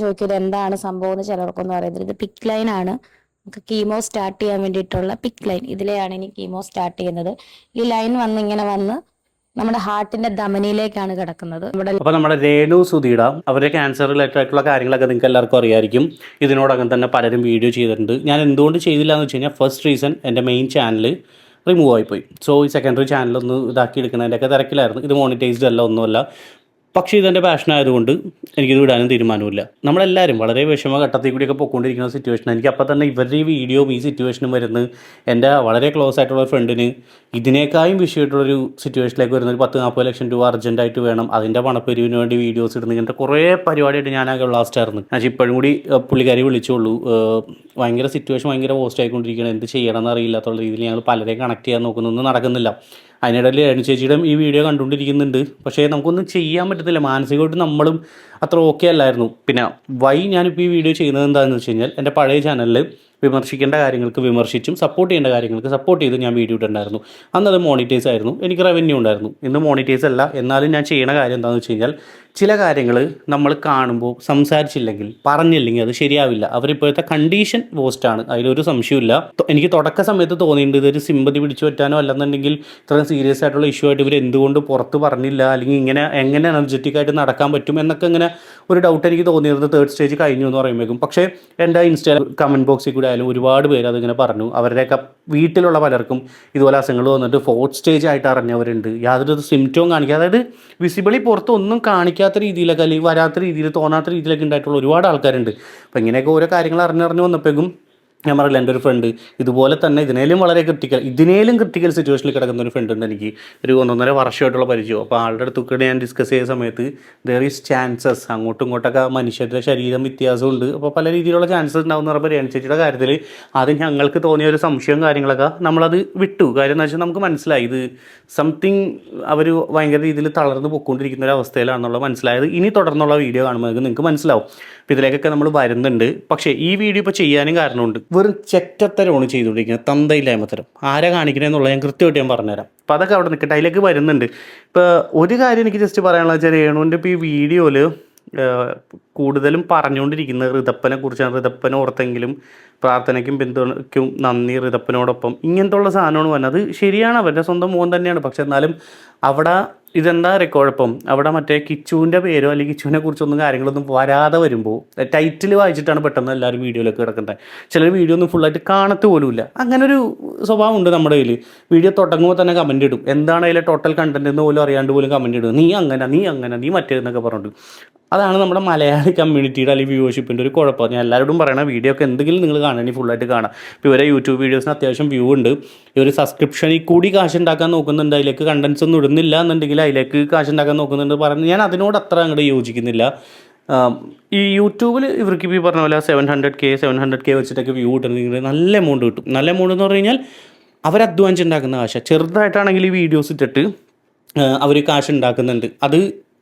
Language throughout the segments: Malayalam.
ചോദിക്കും എന്താണ് സംഭവം എന്ന് ചിലർക്കൊന്നും അറിയത്തില്ല. ഇത് പിക്ക് ലൈൻ ആണ്. നമുക്ക് കീമോ സ്റ്റാർട്ട് ചെയ്യാൻ വേണ്ടിയിട്ടുള്ള പിക്ക് ലൈൻ. ഇതിലെയാണ് ഇനി കീമോ സ്റ്റാർട്ട് ചെയ്യുന്നത്. ഈ ലൈൻ ഇങ്ങനെ വന്ന് നമ്മുടെ ഹാർട്ടിന്റെ ധമനിയിലേക്കാണ് കിടക്കുന്നത്. അപ്പോൾ നമ്മുടെ രേണു സുധീട അവരുടെ ക്യാൻസർ റിലേറ്റഡ് ആയിട്ടുള്ള കാര്യങ്ങളൊക്കെ നിങ്ങൾക്ക് എല്ലാവർക്കും അറിയായിരിക്കും. ഇതിനോടകം തന്നെ പലരും വീഡിയോ ചെയ്തിട്ടുണ്ട്. ഞാൻ എന്തുകൊണ്ട് ചെയ്തില്ല എന്ന് വെച്ച് കഴിഞ്ഞാൽ ഫസ്റ്റ് റീസൺ എൻ്റെ മെയിൻ ചാനൽ റിമൂവ് ആയിപ്പോയി. സോ ഈ സെക്കൻഡറി ചാനലൊന്ന് ഇതാക്കി എടുക്കുന്നതിൻ്റെയൊക്കെ തിരക്കിലായിരുന്നു. ഇത് മോണിറ്റൈസ്ഡ് അല്ല, ഒന്നുമല്ല. പക്ഷേ ഇതെൻ്റെ പാഷനായതുകൊണ്ട് എനിക്കിത് വിടാനും തീരുമാനമില്ല. നമ്മളെല്ലാവരും വളരെ വിഷമഘട്ടത്തിൽ കൂടിയൊക്കെ പോയിക്കൊണ്ടിരിക്കുന്ന സിറ്റുവേഷൻ. എനിക്ക് അപ്പോൾ തന്നെ ഇവരുടെ ഈ വീഡിയോയും ഈ സിറ്റുവേഷനും വരുന്നത് എൻ്റെ വളരെ ക്ലോസ് ആയിട്ടുള്ള ഫ്രണ്ടിന് ഇതിനേക്കാളും വിഷയമായിട്ടുള്ളൊരു സിറ്റുവേഷനിലേക്ക് വരുന്ന ഒരു 10-40 ലക്ഷം രൂപ അർജൻറ്റായിട്ട് വേണം, അതിൻ്റെ പണപ്പെരിവിന് വേണ്ടി വീഡിയോസ് ഇടുന്ന ഇങ്ങനത്തെ കുറേ പരിപാടിയായിട്ട് ഞാനാകെ ലാസ്റ്റായിരുന്നു. ഞാൻ ഇപ്പോഴും കൂടി പുള്ളിക്കാരി വിളിച്ചോളൂ, ഭയങ്കര സിറ്റുവേഷൻ ഭയങ്കര പോസ്റ്റ് ആയിക്കൊണ്ടിരിക്കുകയാണ്, എന്ത് ചെയ്യണമെന്ന് അറിയില്ലാത്തുള്ള രീതിയിൽ ഞങ്ങൾ പലരെയും കണക്ട് ചെയ്യാൻ നോക്കുന്നൊന്നും നടക്കുന്നില്ല. അതിനിടയിൽ രേണു ചേച്ചിയുടെ ഈ വീഡിയോ കണ്ടുകൊണ്ടിരിക്കുന്നുണ്ട്. പക്ഷേ നമുക്കൊന്നും ചെയ്യാൻ പറ്റത്തില്ല, മാനസികമായിട്ട് നമ്മളും അത്ര ഓക്കെ അല്ലായിരുന്നു. പിന്നെ ഞാനിപ്പോൾ ഈ വീഡിയോ ചെയ്യുന്നത് എന്താണെന്ന് വെച്ച് കഴിഞ്ഞാൽ എൻ്റെ പഴയ ചാനലിൽ വിമർശിക്കേണ്ട കാര്യങ്ങൾക്ക് വിമർശിച്ചും സപ്പോർട്ട് ചെയ്യേണ്ട കാര്യങ്ങൾക്ക് സപ്പോർട്ട് ചെയ്ത് ഞാൻ വീഡിയോ ഇട്ടുണ്ടായിരുന്നു. അന്നത് മോണിറ്റൈസ് ആയിരുന്നു, എനിക്ക് റവന്യൂ ഉണ്ടായിരുന്നു. ഇന്ന് മോണിറ്റൈസ് അല്ല. എന്നാലും ഞാൻ ചെയ്യുന്ന കാര്യം എന്താണെന്ന് വെച്ച് കഴിഞ്ഞാൽ ചില കാര്യങ്ങൾ നമ്മൾ കാണുമ്പോൾ സംസാരിച്ചില്ലെങ്കിൽ പറഞ്ഞില്ലെങ്കിൽ അത് ശരിയാവില്ല. അവരിപ്പോഴത്തെ കണ്ടീഷൻ പോസ്റ്റാണ്, അതിലൊരു സംശയമില്ല. എനിക്ക് തുടക്ക സമയത്ത് തോന്നിയിട്ടുണ്ട് ഇതൊരു സിമ്പതി പിടിച്ചു പറ്റാനോ അല്ലെന്നുണ്ടെങ്കിൽ ഇത്രയും സീരിയസ് ആയിട്ടുള്ള ഇഷ്യൂ ആയിട്ട് ഇവർ എന്തുകൊണ്ട് പുറത്ത് പറഞ്ഞില്ല, അല്ലെങ്കിൽ ഇങ്ങനെ എങ്ങനെ എനർജറ്റിക് ആയിട്ട് നടക്കാൻ പറ്റും എന്നൊക്കെ ഇങ്ങനെ ഒരു ഡൗട്ട് എനിക്ക് തോന്നിയിരുന്നത് തേർഡ് സ്റ്റേജ് കഴിഞ്ഞു എന്ന് പറയുമ്പോഴേക്കും. പക്ഷേ എൻ്റെ ഇൻസ്റ്റാ കമൻറ്റ് ബോക്സിൽ കൂടെ ആയാലും ഒരുപാട് പേര് അതിങ്ങനെ പറഞ്ഞു. അവരുടെയൊക്കെ വീട്ടിലുള്ള പലർക്കും ഇതുപോലെ അസുഖങ്ങൾ വന്നിട്ട് ഫോർത്ത് സ്റ്റേജ് ആയിട്ട് അറിഞ്ഞവരുണ്ട്. യാതൊരു സിംറ്റവും കാണിക്കുക, അതായത് വിസിബിളി പുറത്ത് ഒന്നും കാണിക്കാത്ത രീതിയിലൊക്കെ അല്ലെങ്കിൽ വരാത്ത രീതിയിൽ തോന്നാത്ത രീതിയിലൊക്കെ ഉണ്ടായിട്ടുള്ള ഒരുപാട് ആൾക്കാരുണ്ട്. അപ്പോൾ ഇങ്ങനെയൊക്കെ ഓരോ കാര്യങ്ങൾ അറിഞ്ഞറിഞ്ഞ് വന്നപ്പോഴേക്കും ഞാൻ പറയില്ല, എൻ്റെ ഒരു ഫ്രണ്ട് ഇതുപോലെ തന്നെ ഇതിനേലും വളരെ ക്രിട്ടിക്കൽ സിറ്റുവേഷനിൽ കിടക്കുന്ന ഒരു ഫ്രണ്ട് ഉണ്ട് എനിക്ക്, ഒരു 1.5 വർഷമായിട്ടുള്ള പരിചയം. അപ്പോൾ ആളുടെ അടുത്തൊക്കെ ഞാൻ ഡിസ്കസ് ചെയ്ത സമയത്ത് ദർ ഈസ് ചാൻസസ്, അങ്ങോട്ടും ഇങ്ങോട്ടൊക്കെ മനുഷ്യരുടെ ശരീരം വ്യത്യാസമുണ്ട്, അപ്പോൾ പല രീതിയിലുള്ള ചാൻസസ് ഉണ്ടാവുന്ന പറയുമ്പോൾ രേണു ചേച്ചിയുടെ കാര്യത്തിൽ ആദ്യം ഞങ്ങൾക്ക് തോന്നിയ ഒരു സംശയവും കാര്യങ്ങളൊക്കെ നമ്മളത് വിട്ടു. കാര്യം എന്ന് വെച്ചാൽ നമുക്ക് മനസ്സിലായി ഇത് സംതിങ് അവർ ഭയങ്കര രീതിയിൽ തളർന്ന് പൊയ്ക്കൊണ്ടിരിക്കുന്ന ഒരു അവസ്ഥയിലാണെന്നുള്ള മനസ്സിലായത്. ഇനി തുടർന്നുള്ള വീഡിയോ കാണുമ്പോൾ നിങ്ങൾക്ക് മനസ്സിലാവും. അപ്പോൾ ഇതിലേക്കൊക്കെ നമ്മൾ വരുന്നുണ്ട്. പക്ഷേ ഈ വീഡിയോ ഇപ്പോൾ ചെയ്യാനും കാരണമുണ്ട്. വെറും ചെറ്റത്തരമാണ് ചെയ്തുകൊണ്ടിരിക്കുന്നത്, തന്തയില്ലായ്മത്തരം. ആരെ കാണിക്കണമെന്നുള്ളത് ഞാൻ കൃത്യമായിട്ട് ഞാൻ പറഞ്ഞുതരാം. അപ്പോൾ അതൊക്കെ അവിടെ നിൽക്കട്ടെ, അതിലേക്ക് വരുന്നുണ്ട്. ഇപ്പോൾ ഒരു കാര്യം എനിക്ക് ജസ്റ്റ് പറയാനുള്ളത് വെച്ചാൽ രേണുവിൻ്റെ ഇപ്പോൾ ഈ വീഡിയോയിൽ കൂടുതലും പറഞ്ഞുകൊണ്ടിരിക്കുന്നത് ഋതപ്പനെ കുറിച്ചാണ്. ഋതപ്പനെ ഓർത്തെങ്കിലും പ്രാർത്ഥനയ്ക്കും പിന്തുണയ്ക്കും നന്ദി ഋതപ്പനോടൊപ്പം, ഇങ്ങനത്തെ ഉള്ള സാധനമാണ് പറഞ്ഞത്. ശരിയാണ്, അവരുടെ സ്വന്തം മോൻ തന്നെയാണ്. പക്ഷെ എന്നാലും അവിടെ ഇതെന്താ കുഴപ്പം, അവിടെ മറ്റേ കിച്ചുവിൻ്റെ പേരോ അല്ലെങ്കിൽ കിച്ചുവിനെ കുറിച്ചൊന്നും കാര്യങ്ങളൊന്നും വരാതെ വരുമ്പോൾ ടൈറ്റിൽ വായിച്ചിട്ടാണ് പെട്ടെന്ന് എല്ലാവരും വീഡിയോയിലൊക്കെ കിടക്കുന്നത്. ചിലർ വീഡിയോ ഒന്നും ഫുള്ളായിട്ട് കാണത്ത് പോലുമില്ല. അങ്ങനൊരു സ്വഭാവം ഉണ്ട് നമ്മുടെ കയ്യിൽ. വീഡിയോ തുടങ്ങുമ്പോൾ തന്നെ കമൻറ്റ് ഇടും, എന്താണ് അതിലെ ടോട്ടൽ കണ്ടൻറ്റ് എന്ന് പോലും അറിയാണ്ട് പോലും കമൻറ്റ് ഇടും, നീ അങ്ങനെ നീ മറ്റേതെന്നൊക്കെ പറഞ്ഞിട്ട്. അതാണ് നമ്മുടെ മലയാളി കമ്മ്യൂണിറ്റിയുടെ അല്ലെങ്കിൽ വ്യൂവർഷിപ്പിൻ്റെ ഒരു കുഴപ്പം. ഞാൻ എല്ലാവരോടും പറയണ വീഡിയോ ഒക്കെ എന്തെങ്കിലും നിങ്ങൾ കാണണമെങ്കിൽ ഫുള്ളായിട്ട് കാണാം. ഇപ്പോൾ ഇവരെ യൂട്യൂബ് വീഡിയോസിന് അത്യാവശ്യം വ്യൂ ഉണ്ട്. ഇവർ സബ്സ്ക്രിപ്ഷനിൽ കൂടി കാശ് ഉണ്ടാക്കാൻ നോക്കുന്നുണ്ട്, അതിലേക്ക് കണ്ടൻസ് ഒന്നും ഇടുന്നില്ല എന്നുണ്ടെങ്കിൽ അതിലേക്ക് കാശ് ഉണ്ടാക്കാൻ നോക്കുന്നുണ്ട് പറഞ്ഞ് ഞാൻ അതിനോട് അത്ര അങ്ങോട്ട് യോജിക്കുന്നില്ല. ഈ യൂട്യൂബിൽ ഇവർക്ക് ഈ പറഞ്ഞ പോലെ 700K വെച്ചിട്ടൊക്കെ വ്യൂ കിട്ടുന്നെങ്കിൽ നല്ല എമൗണ്ട് കിട്ടും. നല്ല എമൗണ്ട് എന്ന് പറഞ്ഞു കഴിഞ്ഞാൽ അവർ അധ്വാനിച്ചുണ്ടാക്കുന്ന കാശ്. ചെറുതായിട്ടാണെങ്കിൽ ഈ വീഡിയോസ് ഇട്ടിട്ട് അവർ കാശ് ഉണ്ടാക്കുന്നുണ്ട്. അത്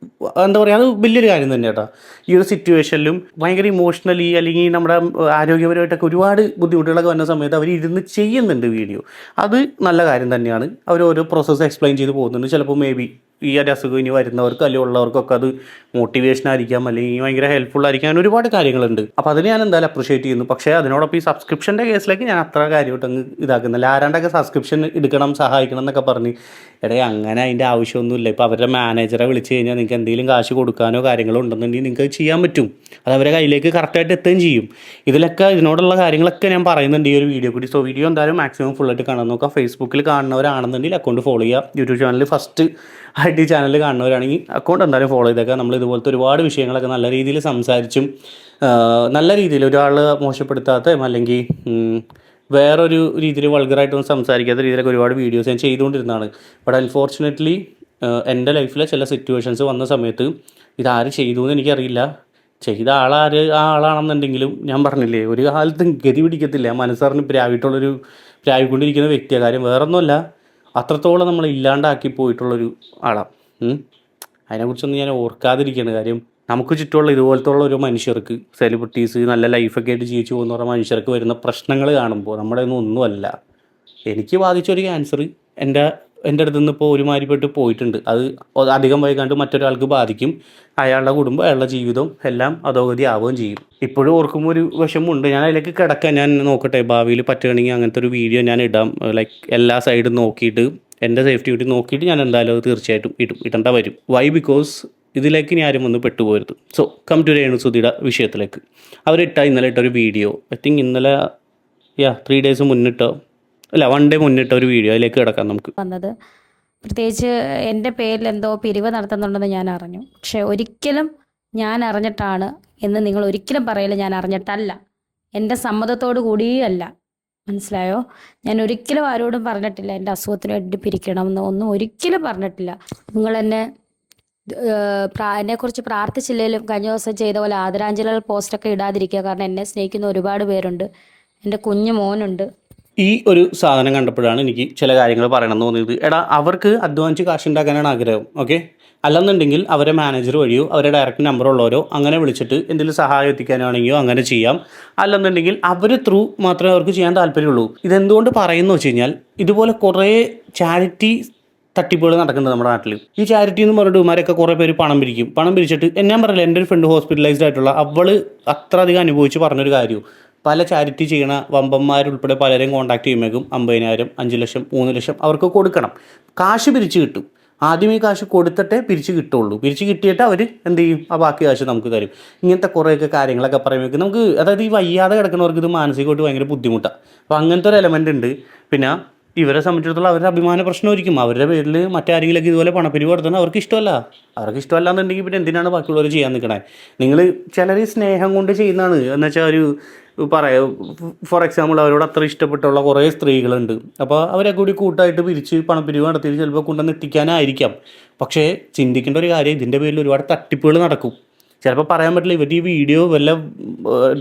എന്താ പറയുക, അത് വലിയൊരു കാര്യം തന്നെ കേട്ടോ. ഈ ഒരു സിറ്റുവേഷനിലും ഭയങ്കര ഇമോഷണലി അല്ലെങ്കിൽ നമ്മുടെ ആരോഗ്യപരമായിട്ടൊക്കെ ഒരുപാട് ബുദ്ധിമുട്ടുകളൊക്കെ വന്ന സമയത്ത് അവർ ഇരുന്ന് ചെയ്യുന്നുണ്ട് വീഡിയോ. അത് നല്ല കാര്യം തന്നെയാണ്. അവർ ഓരോ പ്രോസസ്സ് എക്സ്പ്ലെയിൻ ചെയ്ത് പോകുന്നുണ്ട്. ചിലപ്പോൾ മേ ബി ഈ ഒരു അസുഖം ഇനി വരുന്നവർക്ക് അല്ലെങ്കിൽ ഉള്ളവർക്കൊക്കെ അത് മോട്ടിവേഷൻ ആയിരിക്കാം, അല്ലെങ്കിൽ ഭയങ്കര ഹെൽപ്ഫുൾ ആയിരിക്കാം. അങ്ങനെ ഒരുപാട് കാര്യങ്ങളുണ്ട്. അപ്പോൾ അതിന് ഞാൻ എന്തായാലും അപ്രിഷ്യേറ്റ് ചെയ്യുന്നു. പക്ഷേ അതിനോടൊപ്പം ഈ സബ്സ്ക്രിപ്ഷൻ്റെ കേസിലേക്ക് ഞാൻ അത്ര കാര്യമായിട്ട് അങ്ങ് ഇതാക്കുന്നില്ല. ആരാണ്ടൊക്കെ സബ്സ്ക്രിപ്ഷൻ എടുക്കണം സഹായിക്കണം എന്നൊക്കെ പറഞ്ഞ് അങ്ങനെ അതിൻ്റെ ആവശ്യമൊന്നുമില്ല. ഇപ്പോൾ അവരുടെ മാനേജറെ വിളിച്ച് കഴിഞ്ഞാൽ നിങ്ങൾക്ക് എന്തെങ്കിലും കാശ് കൊടുക്കാനോ കാര്യങ്ങളോ ഉണ്ടെന്നുണ്ടെങ്കിൽ നിങ്ങൾക്ക് ചെയ്യാൻ പറ്റും. അത് അവരുടെ കയ്യിലേക്ക് കറക്റ്റായിട്ട് എത്തുകയും ചെയ്യും. ഇതിനോടുള്ള കാര്യങ്ങളൊക്കെ ഞാൻ പറയുന്നുണ്ട് ഈ ഒരു വീഡിയോ കൂടി. സോ വീഡിയോ എന്തായാലും മാക്സിമം ഫുള്ളായിട്ട് കാണാൻ നോക്കാം. ഫേസ്ബുക്കിൽ കാണുന്നവരാണെന്നുണ്ടെങ്കിൽ അക്കൗണ്ട് ഫോളോ ചെയ്യുക. യൂട്യൂബ് ചാനൽ ഫസ്റ്റ് ആയിട്ട് ഈ ചാനൽ കാണുന്നവരാണെങ്കിൽ അക്കൗണ്ട് എന്തായാലും ഫോളോ ചെയ്തേക്കാം. നമ്മൾ ഇതുപോലത്തെ ഒരുപാട് വിഷയങ്ങളൊക്കെ നല്ല രീതിയിൽ സംസാരിച്ചും നല്ല രീതിയിൽ ഒരാൾ മോശപ്പെടുത്താത്ത അല്ലെങ്കിൽ വേറൊരു രീതിയിൽ വൾഗറായിട്ടൊന്നും സംസാരിക്കാത്ത രീതിയിലൊക്കെ ഒരുപാട് വീഡിയോസ് ഞാൻ ചെയ്തുകൊണ്ടിരുന്നതാണ്. ബട്ട് അൺഫോർച്ചുനേറ്റ്ലി എൻ്റെ ലൈഫിലെ ചില സിറ്റുവേഷൻസ് വന്ന സമയത്ത് ഇതാര് ചെയ്തു എന്ന് എനിക്കറിയില്ല. ചെയ്ത ആളാണെന്നുണ്ടെങ്കിലും ഞാൻ പറഞ്ഞില്ലേ, ഒരു കാലത്തും ഗതി പിടിക്കത്തില്ല. മനസ്സറിഞ്ഞ് പ്രാവിക്കൊണ്ടിരിക്കുന്ന വ്യക്തിയ കാര്യം വേറൊന്നുമല്ല, അത്രത്തോളം നമ്മൾ ഇല്ലാണ്ടാക്കി പോയിട്ടുള്ളൊരു ആളാണ്. അതിനെക്കുറിച്ചൊന്നും ഞാൻ ഓർക്കാതിരിക്കുകയാണ്. കാര്യം നമുക്ക് ചുറ്റുമുള്ള ഇതുപോലത്തെ ഉള്ള ഒരു മനുഷ്യർക്ക്, സെലിബ്രിറ്റീസ് നല്ല ലൈഫൊക്കെ ആയിട്ട് ജീവിച്ചു പോകുന്ന പറഞ്ഞ മനുഷ്യർക്ക് വരുന്ന പ്രശ്നങ്ങൾ കാണുമ്പോൾ നമ്മുടെ ഒന്നുമല്ല. എനിക്ക് ബാധിച്ചൊരു ക്യാൻസർ എൻ്റെ എൻ്റെ അടുത്ത് നിന്ന് ഇപ്പോൾ ഒരുമാതിരിപ്പെട്ട് പോയിട്ടുണ്ട്. അത് അധികം വൈകാണ്ട് മറ്റൊരാൾക്ക് ബാധിക്കും. അയാളുടെ കുടുംബം, അയാളുടെ ജീവിതവും എല്ലാം അധോഗതി ആവുകയും ചെയ്യും. ഇപ്പോഴും ഓർക്കുമ്പോൾ ഒരു വിഷമമുണ്ട്. ഞാൻ അതിലേക്ക് കിടക്കാൻ ഞാൻ നോക്കട്ടെ, ഭാവിയിൽ പറ്റുകയാണെങ്കിൽ അങ്ങനത്തെ ഒരു വീഡിയോ ഞാൻ ഇടാം. ലൈക്ക് എല്ലാ സൈഡും നോക്കിയിട്ട് എൻ്റെ സേഫ്റ്റി കൂടി നോക്കിയിട്ട് ഞാൻ എന്തായാലും അത് തീർച്ചയായിട്ടും ഇടേണ്ട വരും. വൈ? ബിക്കോസ് ഇതിലേക്ക് ഇനി ആരും വന്ന് പെട്ടുപോകരുത്. സോ കം ടു രേണുസുധിയുടെ വിഷയത്തിലേക്ക്. ഇന്നലെ ഇട്ടൊരു വീഡിയോ, ഐ തിങ്ക് ഇന്നലെ 3 days മുന്നിട്ടോ 1 day മുന്നിട്ട ഒരു വീഡിയോ, അതിലേക്ക് കിടക്കാം നമുക്ക്. വന്നത് പ്രത്യേകിച്ച് എൻ്റെ പേരിൽ എന്തോ പിരിവ് നടത്തുന്നുണ്ടെന്ന് ഞാൻ അറിഞ്ഞു. പക്ഷെ ഒരിക്കലും ഞാൻ അറിഞ്ഞിട്ടാണ് എന്ന് നിങ്ങൾ ഒരിക്കലും പറയില്ല. ഞാൻ അറിഞ്ഞിട്ടല്ല, എൻ്റെ സമ്മതത്തോടു കൂടിയല്ല. മനസ്സിലായോ? ഞാൻ ഒരിക്കലും ആരോടും പറഞ്ഞിട്ടില്ല എൻ്റെ അസുഖത്തിന് വേണ്ടി പിരിക്കണം എന്ന്, ഒന്നും ഒരിക്കലും പറഞ്ഞിട്ടില്ല. നിങ്ങൾ എന്നെക്കുറിച്ച് പ്രാർത്ഥിച്ചില്ലെങ്കിലും കഴിഞ്ഞ ദിവസം ചെയ്ത പോലെ ആദരാഞ്ജലികൾ പോസ്റ്റൊക്കെ ഇടാതിരിക്കുക. കാരണം എന്നെ സ്നേഹിക്കുന്ന ഒരുപാട് പേരുണ്ട്, എൻ്റെ കുഞ്ഞു മോനുണ്ട്. ഈ ഒരു സാധനം കണ്ടപ്പോഴാണ് എനിക്ക് ചില കാര്യങ്ങൾ പറയണമെന്ന് തോന്നിയത്. അവർക്ക് അധ്വാനിച്ച് കാശുണ്ടാക്കാനാണ് ആഗ്രഹം, ഓക്കെ. അല്ലെന്നുണ്ടെങ്കിൽ അവരെ മാനേജർ വഴിയോ അവരെ ഡയറക്റ്റ് നമ്പർ ഉള്ളവരോ അങ്ങനെ വിളിച്ചിട്ട് എന്തെങ്കിലും സഹായം എത്തിക്കാനാണെങ്കിലോ അങ്ങനെ ചെയ്യാം. അല്ലെന്നുണ്ടെങ്കിൽ അവർ ത്രൂ മാത്രമേ അവർക്ക് ചെയ്യാൻ താല്പര്യമുള്ളൂ. ഇതെന്തുകൊണ്ട് പറയുന്നു വെച്ച് കഴിഞ്ഞാൽ, ഇതുപോലെ കുറേ ചാരിറ്റി തട്ടിപ്പുകൾ നടക്കുന്നത് നമ്മുടെ നാട്ടിൽ. ഈ ചാരിറ്റി എന്ന് പറഞ്ഞിട്ട് ഇവന്മാരൊക്കെ കുറേ പേര് പണം പിരിച്ചിട്ട് ഞാൻ പറയില്ല, എൻ്റെ ഒരു ഫ്രണ്ട് ഹോസ്പിറ്റലൈസ്ഡ് ആയിട്ടുള്ള അവൾ അത്ര അധികം അനുഭവിച്ച് പറഞ്ഞൊരു കാര്യം, പല ചാരിറ്റി ചെയ്യണ വമ്പന്മാരുൾപ്പെടെ പലരെയും കോൺടാക്ട് ചെയ്യുമ്പോഴേക്കും 50,000, 5 ലക്ഷം, 3 ലക്ഷം അവർക്ക് കൊടുക്കണം. കാശ് പിരിച്ച് കിട്ടും. ആദ്യം ഈ കാശ് കൊടുത്തിട്ടേ പിരിച്ച് കിട്ടുള്ളൂ. പിരിച്ച് കിട്ടിയിട്ട് അവർ എന്ത് ചെയ്യും? ആ ബാക്കി കാശ് നമുക്ക് തരും. ഇങ്ങനത്തെ കുറേയൊക്കെ കാര്യങ്ങളൊക്കെ പറയുമ്പോഴേക്കും നമുക്ക്, അതായത് ഈ വയ്യാതെ കിടക്കുന്നവർക്ക് ഇത് മാനസികമായിട്ട് ഭയങ്കര ബുദ്ധിമുട്ടാണ്. അപ്പോൾ അങ്ങനത്തെ ഒരു എലമെൻ്റ് ഉണ്ട്. പിന്നെ ഇവരെ സംബന്ധിച്ചിടത്തോളം അവരുടെ അഭിമാന പ്രശ്നമായിരിക്കും. അവരുടെ പേരിൽ മറ്റാരെങ്കിലൊക്കെ ഇതുപോലെ പണപ്പിരിവ് നടത്തുന്നത് അവർക്ക് ഇഷ്ടമല്ല. എന്നുണ്ടെങ്കിൽ പിന്നെ എന്തിനാണ് ബാക്കിയുള്ളവർ ചെയ്യാൻ നിൽക്കണേ? നിങ്ങൾ ചിലർ സ്നേഹം കൊണ്ട് ചെയ്യുന്നതാണ്. എന്ന് വെച്ചാൽ ഒരു ഫോർ എക്സാമ്പിൾ, അവരോട് അത്ര ഇഷ്ടപ്പെട്ടുള്ള കുറേ സ്ത്രീകളുണ്ട്. അപ്പോൾ അവരെ കൂടി കൂട്ടായിട്ട് പിരിച്ച് പണപ്പിരിവ് നടത്തിയിട്ട് ചിലപ്പോൾ കൊണ്ടുവന്ന് എത്തിക്കാനായിരിക്കാം. പക്ഷേ ചിന്തിക്കേണ്ട ഒരു കാര്യം, ഇതിൻ്റെ പേരിൽ ഒരുപാട് തട്ടിപ്പുകൾ നടക്കും. ചിലപ്പോൾ പറയാൻ പറ്റില്ല, ഇവർ ഈ വീഡിയോ വല്ല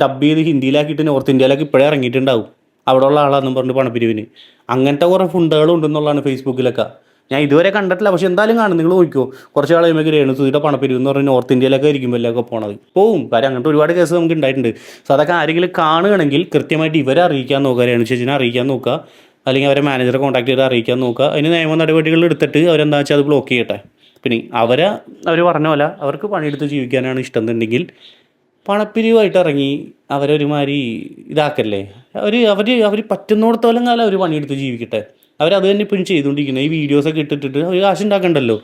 ഡബ് ചെയ്ത് ഹിന്ദിയിലാക്കിയിട്ട് നോർത്ത് ഇന്ത്യയിലൊക്കെ ഇപ്പോഴേ ഇറങ്ങിയിട്ടുണ്ടാവും. അവിടെ ഉള്ള ആളാണെന്നും പറഞ്ഞിട്ട് പണപ്പിരിവിന്. അങ്ങനത്തെ കുറേ ഫുണ്ടുകളുണ്ടെന്നുള്ളതാണ് ഫേസ്ബുക്കിലൊക്കെ. ഞാൻ ഇതുവരെ കണ്ടിട്ടില്ല, പക്ഷെ എന്തായാലും കാണും. നിങ്ങൾ നോക്കിക്കോ, കുറച്ച് ആൾ കഴിയുമ്പോൾ രേണുസുധിയുടെ പണപ്പിരിവ് എന്ന് പറഞ്ഞാൽ നോർത്ത് ഇന്ത്യയിലൊക്കെ ആയിരിക്കുമ്പോഴൊക്കെ പോണത് പോവും. കാര്യം അങ്ങനത്തെ ഒരുപാട് കേസ് നമുക്ക് ഉണ്ടായിട്ടുണ്ട്. സോ അതൊക്കെ ആരെങ്കിലും കാണുകയാണെങ്കിൽ കൃത്യമായിട്ട് ഇവരെ അറിയിക്കാൻ നോക്കുക, രേണു ചേച്ചിനെ അറിയിക്കാൻ നോക്കുക, അല്ലെങ്കിൽ അവരെ മാനേജറെ കോൺടാക്ട് ചെയ്ത് അറിയിക്കാൻ നോക്കുക. അതിന് നിയമ നടപടികൾ എടുത്തിട്ട് അവരെന്താ വെച്ചാൽ അത് ബ്ലോക്ക് ചെയ്യട്ടെ. പിന്നെ അവർ പറഞ്ഞ പോലെ അവർക്ക് പണിയെടുത്ത് ജീവിക്കാനാണ് ഇഷ്ടം എന്നുണ്ടെങ്കിൽ പണപ്പിരിവായിട്ട് ഇറങ്ങി അവരൊരുമാതിരി ഇതാക്കല്ലേ. അവർ പറ്റുന്നിടത്തോളം കാലം അവർ പണിയെടുത്ത് ജീവിക്കട്ടെ. അവരത് തന്നെ ഇപ്പോഴും ചെയ്തുകൊണ്ടിരിക്കുന്നത്. ഈ വീഡിയോസൊക്കെ ഇട്ടിട്ട് അവർ കാശുണ്ടാക്കണ്ടല്ലോ.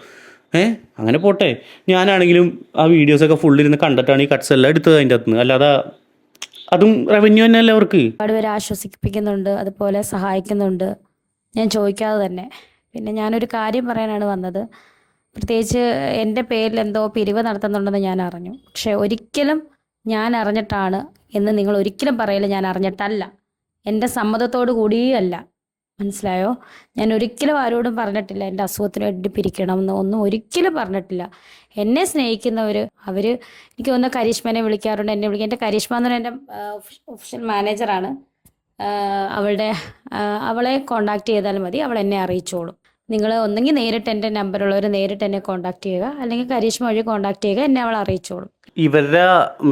അങ്ങനെ പോട്ടെ. ഞാനാണെങ്കിലും ആ വീഡിയോസൊക്കെ ഫുള്ളിരുന്ന് കണ്ടിട്ടാണ് ഈ കട്ട്സ് എല്ലാം എടുത്തത് അതിൻ്റെ അകത്ത് നിന്ന്. അല്ലാതെ അതും റവന്യൂ തന്നെയല്ലേ അവർക്ക്. ഒരുപാട് പേര് ആശ്വസിപ്പിക്കുന്നുണ്ട്, അതുപോലെ സഹായിക്കുന്നുണ്ട്, ഞാൻ ചോദിക്കാതെ തന്നെ. പിന്നെ ഞാനൊരു കാര്യം പറയാനാണ് വന്നത്. പ്രത്യേകിച്ച് എൻ്റെ പേരിൽ എന്തോ പിരിവ് നടത്തുന്നുണ്ടെന്ന് ഞാൻ അറിഞ്ഞു. പക്ഷെ ഒരിക്കലും ഞാൻ അറിഞ്ഞിട്ടാണ് എന്ന് നിങ്ങൾ ഒരിക്കലും പറയില്ല. ഞാൻ അറിഞ്ഞിട്ടല്ല, എൻ്റെ സമ്മതത്തോടു കൂടിയല്ല. മനസ്സിലായോ? ഞാൻ ഒരിക്കലും ആരോടും പറഞ്ഞിട്ടില്ല എൻ്റെ അസുഖത്തിന് വേണ്ടി പിരിക്കണം എന്ന്, ഒന്നും ഒരിക്കലും പറഞ്ഞിട്ടില്ല. എന്നെ സ്നേഹിക്കുന്നവർ, അവർ എനിക്ക് തോന്നുന്ന കരിഷ്മനെ വിളിക്കാറുണ്ട്, എന്നെ വിളിക്കുക. എൻ്റെ കരിഷ്മ എന്ന് പറഞ്ഞാൽ എൻ്റെ ഒഫീഷ്യൽ മാനേജറാണ്. അവളെ കോണ്ടാക്ട് ചെയ്താൽ മതി, അവൾ എന്നെ അറിയിച്ചോളും. നിങ്ങൾ ഒന്നെങ്കിൽ നേരിട്ട് എൻ്റെ നമ്പറുള്ളവർ നേരിട്ട് എന്നെ കോണ്ടാക്ട് ചെയ്യുക, അല്ലെങ്കിൽ കരീഷ്മ വഴി കോണ്ടാക്ട് ചെയ്യുക, എന്നെ അവൾ അറിയിച്ചോളും. ഇവരുടെ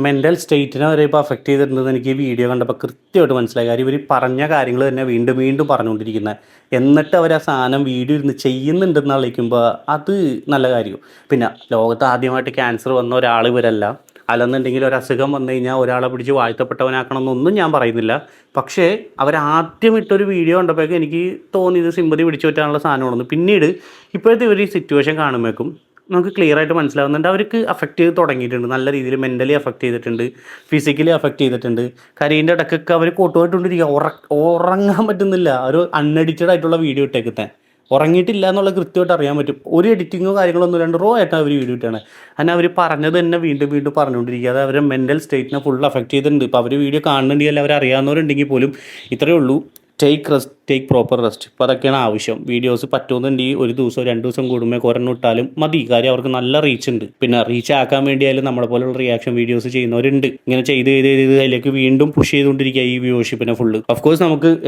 മെൻ്റൽ സ്റ്റേറ്റിനെ വരെ ഇപ്പോൾ അഫക്റ്റ് ചെയ്തിട്ടുണ്ടെന്ന് എനിക്ക് ഈ വീഡിയോ കണ്ടപ്പോൾ കൃത്യമായിട്ട് മനസ്സിലായി. കാര്യം ഇവർ പറഞ്ഞ കാര്യങ്ങൾ തന്നെ വീണ്ടും വീണ്ടും പറഞ്ഞുകൊണ്ടിരിക്കുന്നത്. എന്നിട്ട് അവർ ആ സാധനം വീഡിയോ ഇരുന്ന് ചെയ്യുന്നുണ്ടെന്ന് അറിയിക്കുമ്പോൾ അത് നല്ല കാര്യം. പിന്നെ ലോകത്ത് ആദ്യമായിട്ട് ക്യാൻസർ വന്ന ഒരാൾ ഇവരല്ല. അല്ലെന്നുണ്ടെങ്കിൽ ഒരു അസുഖം വന്നു കഴിഞ്ഞാൽ ഒരാളെ പിടിച്ച് വാഴ്ത്തപ്പെട്ടവനാക്കണം എന്നൊന്നും ഞാൻ പറയുന്നില്ല. പക്ഷേ അവരാദ്യം ഇട്ടൊരു വീഡിയോ കണ്ടപ്പോഴേക്കും എനിക്ക് തോന്നിയത് സിമ്പതി പിടിച്ചു പറ്റാനുള്ള സാധനമാണെന്ന്. പിന്നീട് ഇപ്പോഴത്തെ ഒരു സിറ്റുവേഷൻ കാണുമ്പോഴേക്കും നമുക്ക് ക്ലിയർ ആയിട്ട് മനസ്സിലാവുന്നുണ്ട് അവർക്ക് അഫക്റ്റ് ചെയ്ത് തുടങ്ങിയിട്ടുണ്ട്. നല്ല രീതിയിൽ മെൻ്റലി അഫക്റ്റ് ചെയ്തിട്ടുണ്ട്, ഫിസിക്കലി അഫക്റ്റ് ചെയ്തിട്ടുണ്ട്. കരീൻ്റെ ഇടയ്ക്കൊക്കെ അവർ കോട്ടുമായിട്ടുകൊണ്ടിരിക്കുക, ഉറങ്ങാൻ പറ്റുന്നില്ല. ഒരു അൺഎഡിറ്റഡ് ആയിട്ടുള്ള വീഡിയോ ഇട്ടേക്കുന്നത്, ഉറങ്ങിയിട്ടില്ല എന്നുള്ള കൃത്യമായിട്ട് അറിയാൻ പറ്റും. ഒരു എഡിറ്റിങ്ങോ കാര്യങ്ങളൊന്നും രണ്ട് റോ ആയിട്ടാണ് അവർ വീഡിയോ ഇട്ടാണ്. അങ്ങനെ അവർ പറഞ്ഞത് തന്നെ വീണ്ടും വീണ്ടും പറഞ്ഞുകൊണ്ടിരിക്കുക. അത് അവരുടെ മെൻ്റൽ സ്റ്റേറ്റിനെ ഫുൾ അഫക്റ്റ് ചെയ്തിട്ടുണ്ട്. ഇപ്പോൾ അവർ വീഡിയോ കാണുന്നുണ്ടെങ്കിൽ അല്ലെങ്കിൽ അവരറിയാവുന്നവരുണ്ടെങ്കിൽ പോലും ഇത്രയേ ഉള്ളൂ, take rest, take proper rest. ഇപ്പോൾ അതൊക്കെയാണ് ആവശ്യം. വീഡിയോസ് പറ്റുമെന്നുണ്ടെങ്കിൽ ഒരു ദിവസം 2 ദിവസം കൂടുമ്പോൾ ഒരെണ്ണം ഇട്ടാലും മതി. കാര്യം അവർക്ക് നല്ല റീച്ച് ഉണ്ട്. പിന്നെ റീച്ച് ആക്കാൻ വേണ്ടിയായാലും നമ്മളെ പോലുള്ള റിയാക്ഷൻ വീഡിയോസ് ചെയ്യുന്നവരുണ്ട്. ഇങ്ങനെ ചെയ്ത് അതിലേക്ക് വീണ്ടും പുഷ് ചെയ്തുകൊണ്ടിരിക്കുക ഈ വ്യൂവർഷിപ്പിനെ ഫുള്ള്. ഓഫ്കോഴ്സ്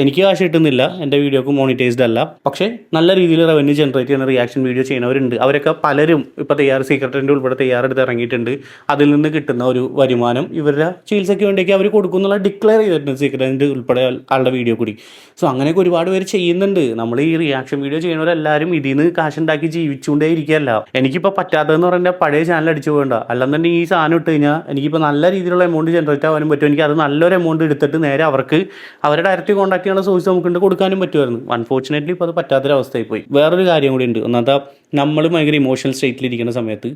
എനിക്ക് കാശ് കിട്ടുന്നില്ല, എൻ്റെ വീഡിയോക്ക് മോണിറ്റൈസ്ഡ് അല്ല. പക്ഷേ നല്ല രീതിയിൽ റവന്യൂ ജനറേറ്റ് ചെയ്യുന്ന റിയാക്ഷൻ വീഡിയോ ചെയ്യുന്നവരുണ്ട്. അവരൊക്കെ പലരും ഇപ്പോൾ സീക്രട്ടിൻ്റെ ഉൾപ്പെടെ തയ്യാറെടുത്ത് ഇറങ്ങിയിട്ടുണ്ട്. അതിൽ നിന്ന് കിട്ടുന്ന ഒരു വരുമാനം ഇവരുടെ ചികിത്സയ്ക്ക് വേണ്ടിയൊക്കെ അവർ കൊടുക്കുന്നുള്ള ഡിക്ലെയർ ചെയ്തിട്ടുണ്ട് സീക്രട്ടിൻ്റെ ഉൾപ്പെടെ ആളുടെ വീഡിയോ കൂടി. സോ അങ്ങനെയൊക്കെ ഒരുപാട് പേര് ചെയ്യുന്നുണ്ട്. നമ്മൾ ഈ റിയാക്ഷൻ വീഡിയോ ചെയ്യുന്നവരെല്ലാവരും ഇതിൽ നിന്ന് കാശുണ്ടാക്കി ജീവിച്ചുകൊണ്ടേ ഇരിക്കുകയല്ല. എനിക്കിപ്പോൾ പറ്റാത്തതെന്ന് പറഞ്ഞാൽ പഴയ ചാനൽ അടിച്ചു പോകണ്ട, അല്ലെന്നുണ്ടെങ്കിൽ ഈ സാധനം ഇട്ട് കഴിഞ്ഞാൽ എനിക്കിപ്പോൾ നല്ല രീതിയിലുള്ള എമൗണ്ട് ജനറേറ്റ് ആവാനും പറ്റും. എനിക്ക് അത് നല്ലൊരു എമൗണ്ട് എടുത്തിട്ട് നേരെ അവർക്ക് അവരെ ഡയറക്റ്റ് കോൺടാക്ട് ചെയ്യാനുള്ള സോഴ്സ് നമുക്ക് കൊടുക്കാനും പറ്റുമായിരുന്നു. അൺഫോർച്ചുനേറ്റ്ലി ഇപ്പോൾ അത് പറ്റാത്തൊരവസ്ഥയായി പോയി. വേറൊരു കാര്യം കൂടി ഉണ്ട്. ഒന്നാമത്തെ, നമ്മൾ ഭയങ്കര ഇമോഷണൽ സ്റ്റേറ്റിലിരിക്കുന്ന സമയത്ത്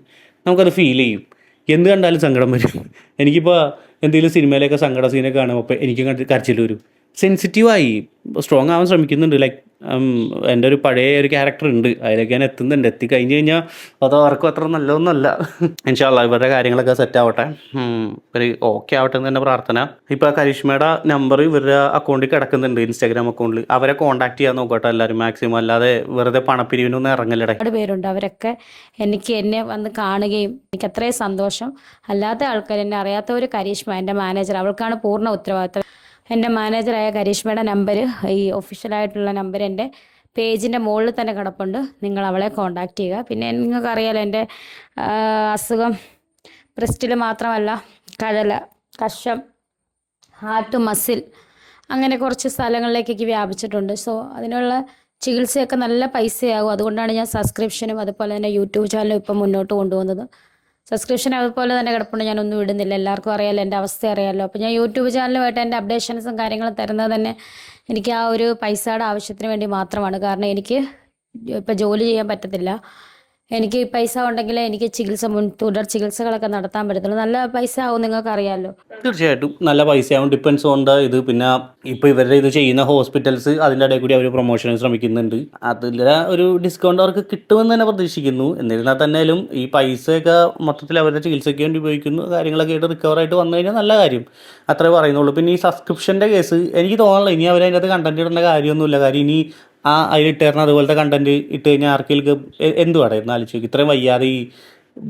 നമുക്കത് ഫീൽ ചെയ്യും. എന്ത് കണ്ടാലും സങ്കടം വരും. എനിക്കിപ്പോൾ എന്തെങ്കിലും സിനിമയിലൊക്കെ സങ്കട സീനൊക്കെ കാണുമ്പോൾ അപ്പോൾ എനിക്ക് കരച്ചിൽ വരും. സെൻസിറ്റീവായി സ്ട്രോങ് ആവാൻ ശ്രമിക്കുന്നുണ്ട്. ലൈക്ക് എൻ്റെ ഒരു പഴയ ഒരു ക്യാരക്ടർ ഉണ്ട്, അതിലേക്ക് ഞാൻ എത്തുന്നുണ്ട്. എത്തിക്കഴിഞ്ഞ് കഴിഞ്ഞാൽ അത് ആർക്കും അത്ര നല്ലതൊന്നുമല്ല. ഇൻഷാ അല്ലാഹ് ഇവരുടെ കാര്യങ്ങളൊക്കെ സെറ്റ് ആവട്ടെ, ഒരു ഓക്കെ ആവട്ടെ എന്ന് തന്നെ പ്രാർത്ഥന. ഇപ്പോൾ കരിഷ്മയുടെ നമ്പർ ഇവരുടെ അക്കൗണ്ടിൽ കിടക്കുന്നുണ്ട്, ഇൻസ്റ്റാഗ്രാം അക്കൗണ്ടിൽ. അവരെ കോൺടാക്ട് ചെയ്യാൻ നോക്കട്ടെ എല്ലാവരും മാക്സിമം, അല്ലാതെ വെറുതെ പണപ്പിരിവിനൊന്നും ഇറങ്ങലിടെ. ഒരുപാട് പേരുണ്ട്, അവരൊക്കെ എന്നെ വന്ന് കാണുകയും എനിക്ക് അത്രയും സന്തോഷം. അല്ലാത്ത ആൾക്കാർ, എന്നെ അറിയാത്ത ഒരു കരിഷ്മ, എൻ്റെ മാനേജർ, അവൾക്കാണ് പൂർണ്ണ ഉത്തരവാദിത്തം. എൻ്റെ മാനേജറായ കരിഷ്മയുടെ നമ്പർ, ഈ ഒഫീഷ്യലായിട്ടുള്ള നമ്പർ എൻ്റെ പേജിൻ്റെ മുകളിൽ തന്നെ കിടപ്പുണ്ട്. നിങ്ങൾ അവളെ കോൺടാക്റ്റ് ചെയ്യുക. പിന്നെ നിങ്ങൾക്കറിയാലോ എൻ്റെ അസുഖം ബ്രസ്റ്റിൽ മാത്രമല്ല, കശം, ഹാർട്ട്, മസിൽ, അങ്ങനെ കുറച്ച് സ്ഥലങ്ങളിലേക്കൊക്കെ വ്യാപിച്ചിട്ടുണ്ട്. സോ അതിനുള്ള ചികിത്സയൊക്കെ നല്ല പൈസയാകും. അതുകൊണ്ടാണ് ഞാൻ സബ്സ്ക്രിപ്ഷനും അതുപോലെ തന്നെ യൂട്യൂബ് ചാനലും ഇപ്പം മുന്നോട്ട് കൊണ്ടുപോകുന്നത്. സബ്സ്ക്രിപ്ഷൻ അതുപോലെ തന്നെ കിടപ്പുണ്ട്, ഞാനൊന്നും ഇടുന്നില്ല. എല്ലാവർക്കും അറിയാമല്ലോ, എൻ്റെ അവസ്ഥ അറിയാമല്ലോ. അപ്പോൾ ഞാൻ യൂട്യൂബ് ചാനലുമായിട്ട് എൻ്റെ അപ്ഡേഷൻസും കാര്യങ്ങളും തരുന്നത് തന്നെ എനിക്ക് ആ ഒരു പൈസയുടെ ആവശ്യത്തിന് വേണ്ടി മാത്രമാണ്. കാരണം എനിക്ക് ഇപ്പോൾ ജോലി ചെയ്യാൻ പറ്റത്തില്ല. എനിക്ക് പൈസ ഉണ്ടെങ്കിലേ എനിക്ക് തുടർ ചികിത്സകളൊക്കെ നടത്താൻ പറ്റത്തുള്ളൂ. നല്ല പൈസ ആവും, നിങ്ങൾക്ക് അറിയാമല്ലോ. തീർച്ചയായിട്ടും നല്ല പൈസയാവും, ഡിപ്പെൻസ് ഓൺ ദ ഇത്. പിന്നെ ഇപ്പോൾ ഇവരുടെ ഇത് ചെയ്യുന്ന ഹോസ്പിറ്റൽസ് അതിൻ്റെ ഇടയിൽ കൂടി അവർ പ്രൊമോഷന് ശ്രമിക്കുന്നുണ്ട്. അതിൽ ഒരു ഡിസ്കൗണ്ട് അവർക്ക് കിട്ടുമെന്ന് തന്നെ പ്രതീക്ഷിക്കുന്നു. എന്നിരുന്നാൽ തന്നെയും ഈ പൈസയൊക്കെ മൊത്തത്തിൽ അവരുടെ ചികിത്സയ്ക്ക് വേണ്ടി ഉപയോഗിക്കുന്നു. കാര്യങ്ങളൊക്കെ ആയിട്ട് റിക്കവറായിട്ട് വന്നു കഴിഞ്ഞാൽ നല്ല കാര്യം, അത്രേ പറയുന്നുള്ളൂ. പിന്നെ ഈ സബ്സ്ക്രിപ്ഷൻ്റെ കേസ് എനിക്ക് തോന്നുന്നില്ല ഇനി അവരതിനകത്ത് കണ്ടന്റ് ഇടേണ്ട കാര്യമൊന്നുമില്ല. കാര്യം ഇനി അതിലിട്ടേരണം അതുപോലത്തെ കണ്ടന്റ് ഇട്ട് കഴിഞ്ഞാൽ ആർക്കെങ്കിലും എന്തുവാടെ എന്ന് ആലോചിച്ച് നോക്കി. ഇത്രയും വയ്യാതെ ഈ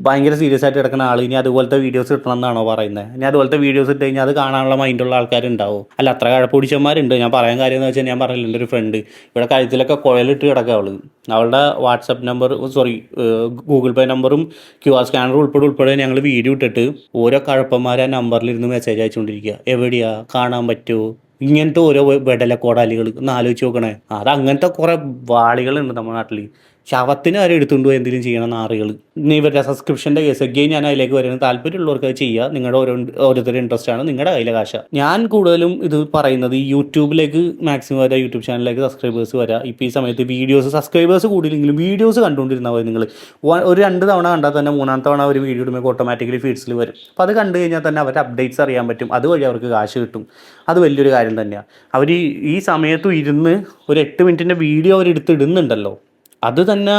ഭയങ്കര സീരിയസ് ആയിട്ട് കിടക്കുന്ന ആൾ ഇനി അതുപോലത്തെ വീഡിയോസ് ഇട്ടണം എന്നാണോ പറയുന്നത്? ഇനി അതുപോലത്തെ വീഡിയോസ് ഇട്ട് കഴിഞ്ഞാൽ അത് കാണാനുള്ള മൈൻഡുള്ള ആൾക്കാരുണ്ടാവും. അല്ല, അത്ര കഴപ്പൊടിച്ചന്മാരുണ്ട്. ഞാൻ പറയാൻ കാര്യം എന്ന് വെച്ചാൽ, ഞാൻ പറഞ്ഞില്ല, എൻ്റെ ഒരു ഫ്രണ്ട് ഇവിടെ കഴുത്തിലൊക്കെ കുഴലിട്ട് കിടക്കുക. അവളുടെ വാട്സപ്പ് നമ്പർ, ഗൂഗിൾ പേ നമ്പറും QR സ്കാനറും ഉൾപ്പെടെ ഞങ്ങൾ വീഡിയോ ഇട്ടിട്ട് ഓരോ കഴപ്പന്മാരെ നമ്പറിലിരുന്ന് മെസ്സേജ് അയച്ചുകൊണ്ടിരിക്കുക. എവിടെയാ, കാണാൻ പറ്റുമോ, ഇങ്ങനത്തെ ഓരോ വെടലക്കോടാലികൾ ഒന്ന് ആലോചിച്ച് നോക്കണേ. അത് അങ്ങനത്തെ കുറേ വാളികളുണ്ട് നമ്മുടെ നാട്ടിൽ. ശവത്തിന് വരെ എടുത്തുകൊണ്ട് പോയി എന്തെങ്കിലും ചെയ്യണം നാറുകൾ. ഇനി ഇവരുടെ സബ്സ്ക്രിപ്ഷൻ്റെ കേസ് അഗെയിൻ ഞാൻ അതിലേക്ക് വരുന്നത്. താല്പര്യമുള്ളവർക്ക് അത് ചെയ്യുക, നിങ്ങളുടെ ഓരോരുത്തരുടെ ഇൻട്രസ്റ്റ് ആണ്, നിങ്ങളുടെ കയ്യിലെ കാശ. ഞാൻ കൂടുതലും ഇത് പറയുന്നത് യൂട്യൂബിലേക്ക് മാക്സിമം വരാം, യൂട്യൂബ് ചാനലിലേക്ക് സബ്സ്ക്രൈബേഴ്സ് വരാം. ഇപ്പോൾ ഈ സമയത്ത് സബ്സ്ക്രൈബേഴ്സ് കൂടിയില്ലെങ്കിലും വീഡിയോസ് കണ്ടുകൊണ്ടിരുന്നാൽ മതി. നിങ്ങൾ ഒരു 2 തവണ കണ്ടാൽ തന്നെ 3-ാമത്തെ തവണ ഒരു വീഡിയോ ഇടുമ്പോൾ ഓട്ടോമാറ്റിക്കലി ഫീഡ്സിൽ വരും. അപ്പോൾ അത് കണ്ടു കഴിഞ്ഞാൽ തന്നെ അവരുടെ അപ്ഡേറ്റ്സ് അറിയാൻ പറ്റും. അതുവഴി അവർക്ക് കാശ് കിട്ടും. അത് വലിയൊരു കാര്യം തന്നെയാണ്. അവർ ഈ സമയത്തും ഇരുന്ന് ഒരു 8 മിനിറ്റിൻ്റെ വീഡിയോ അവർ എടുത്തിടുന്നുണ്ടല്ലോ, അത് തന്നെ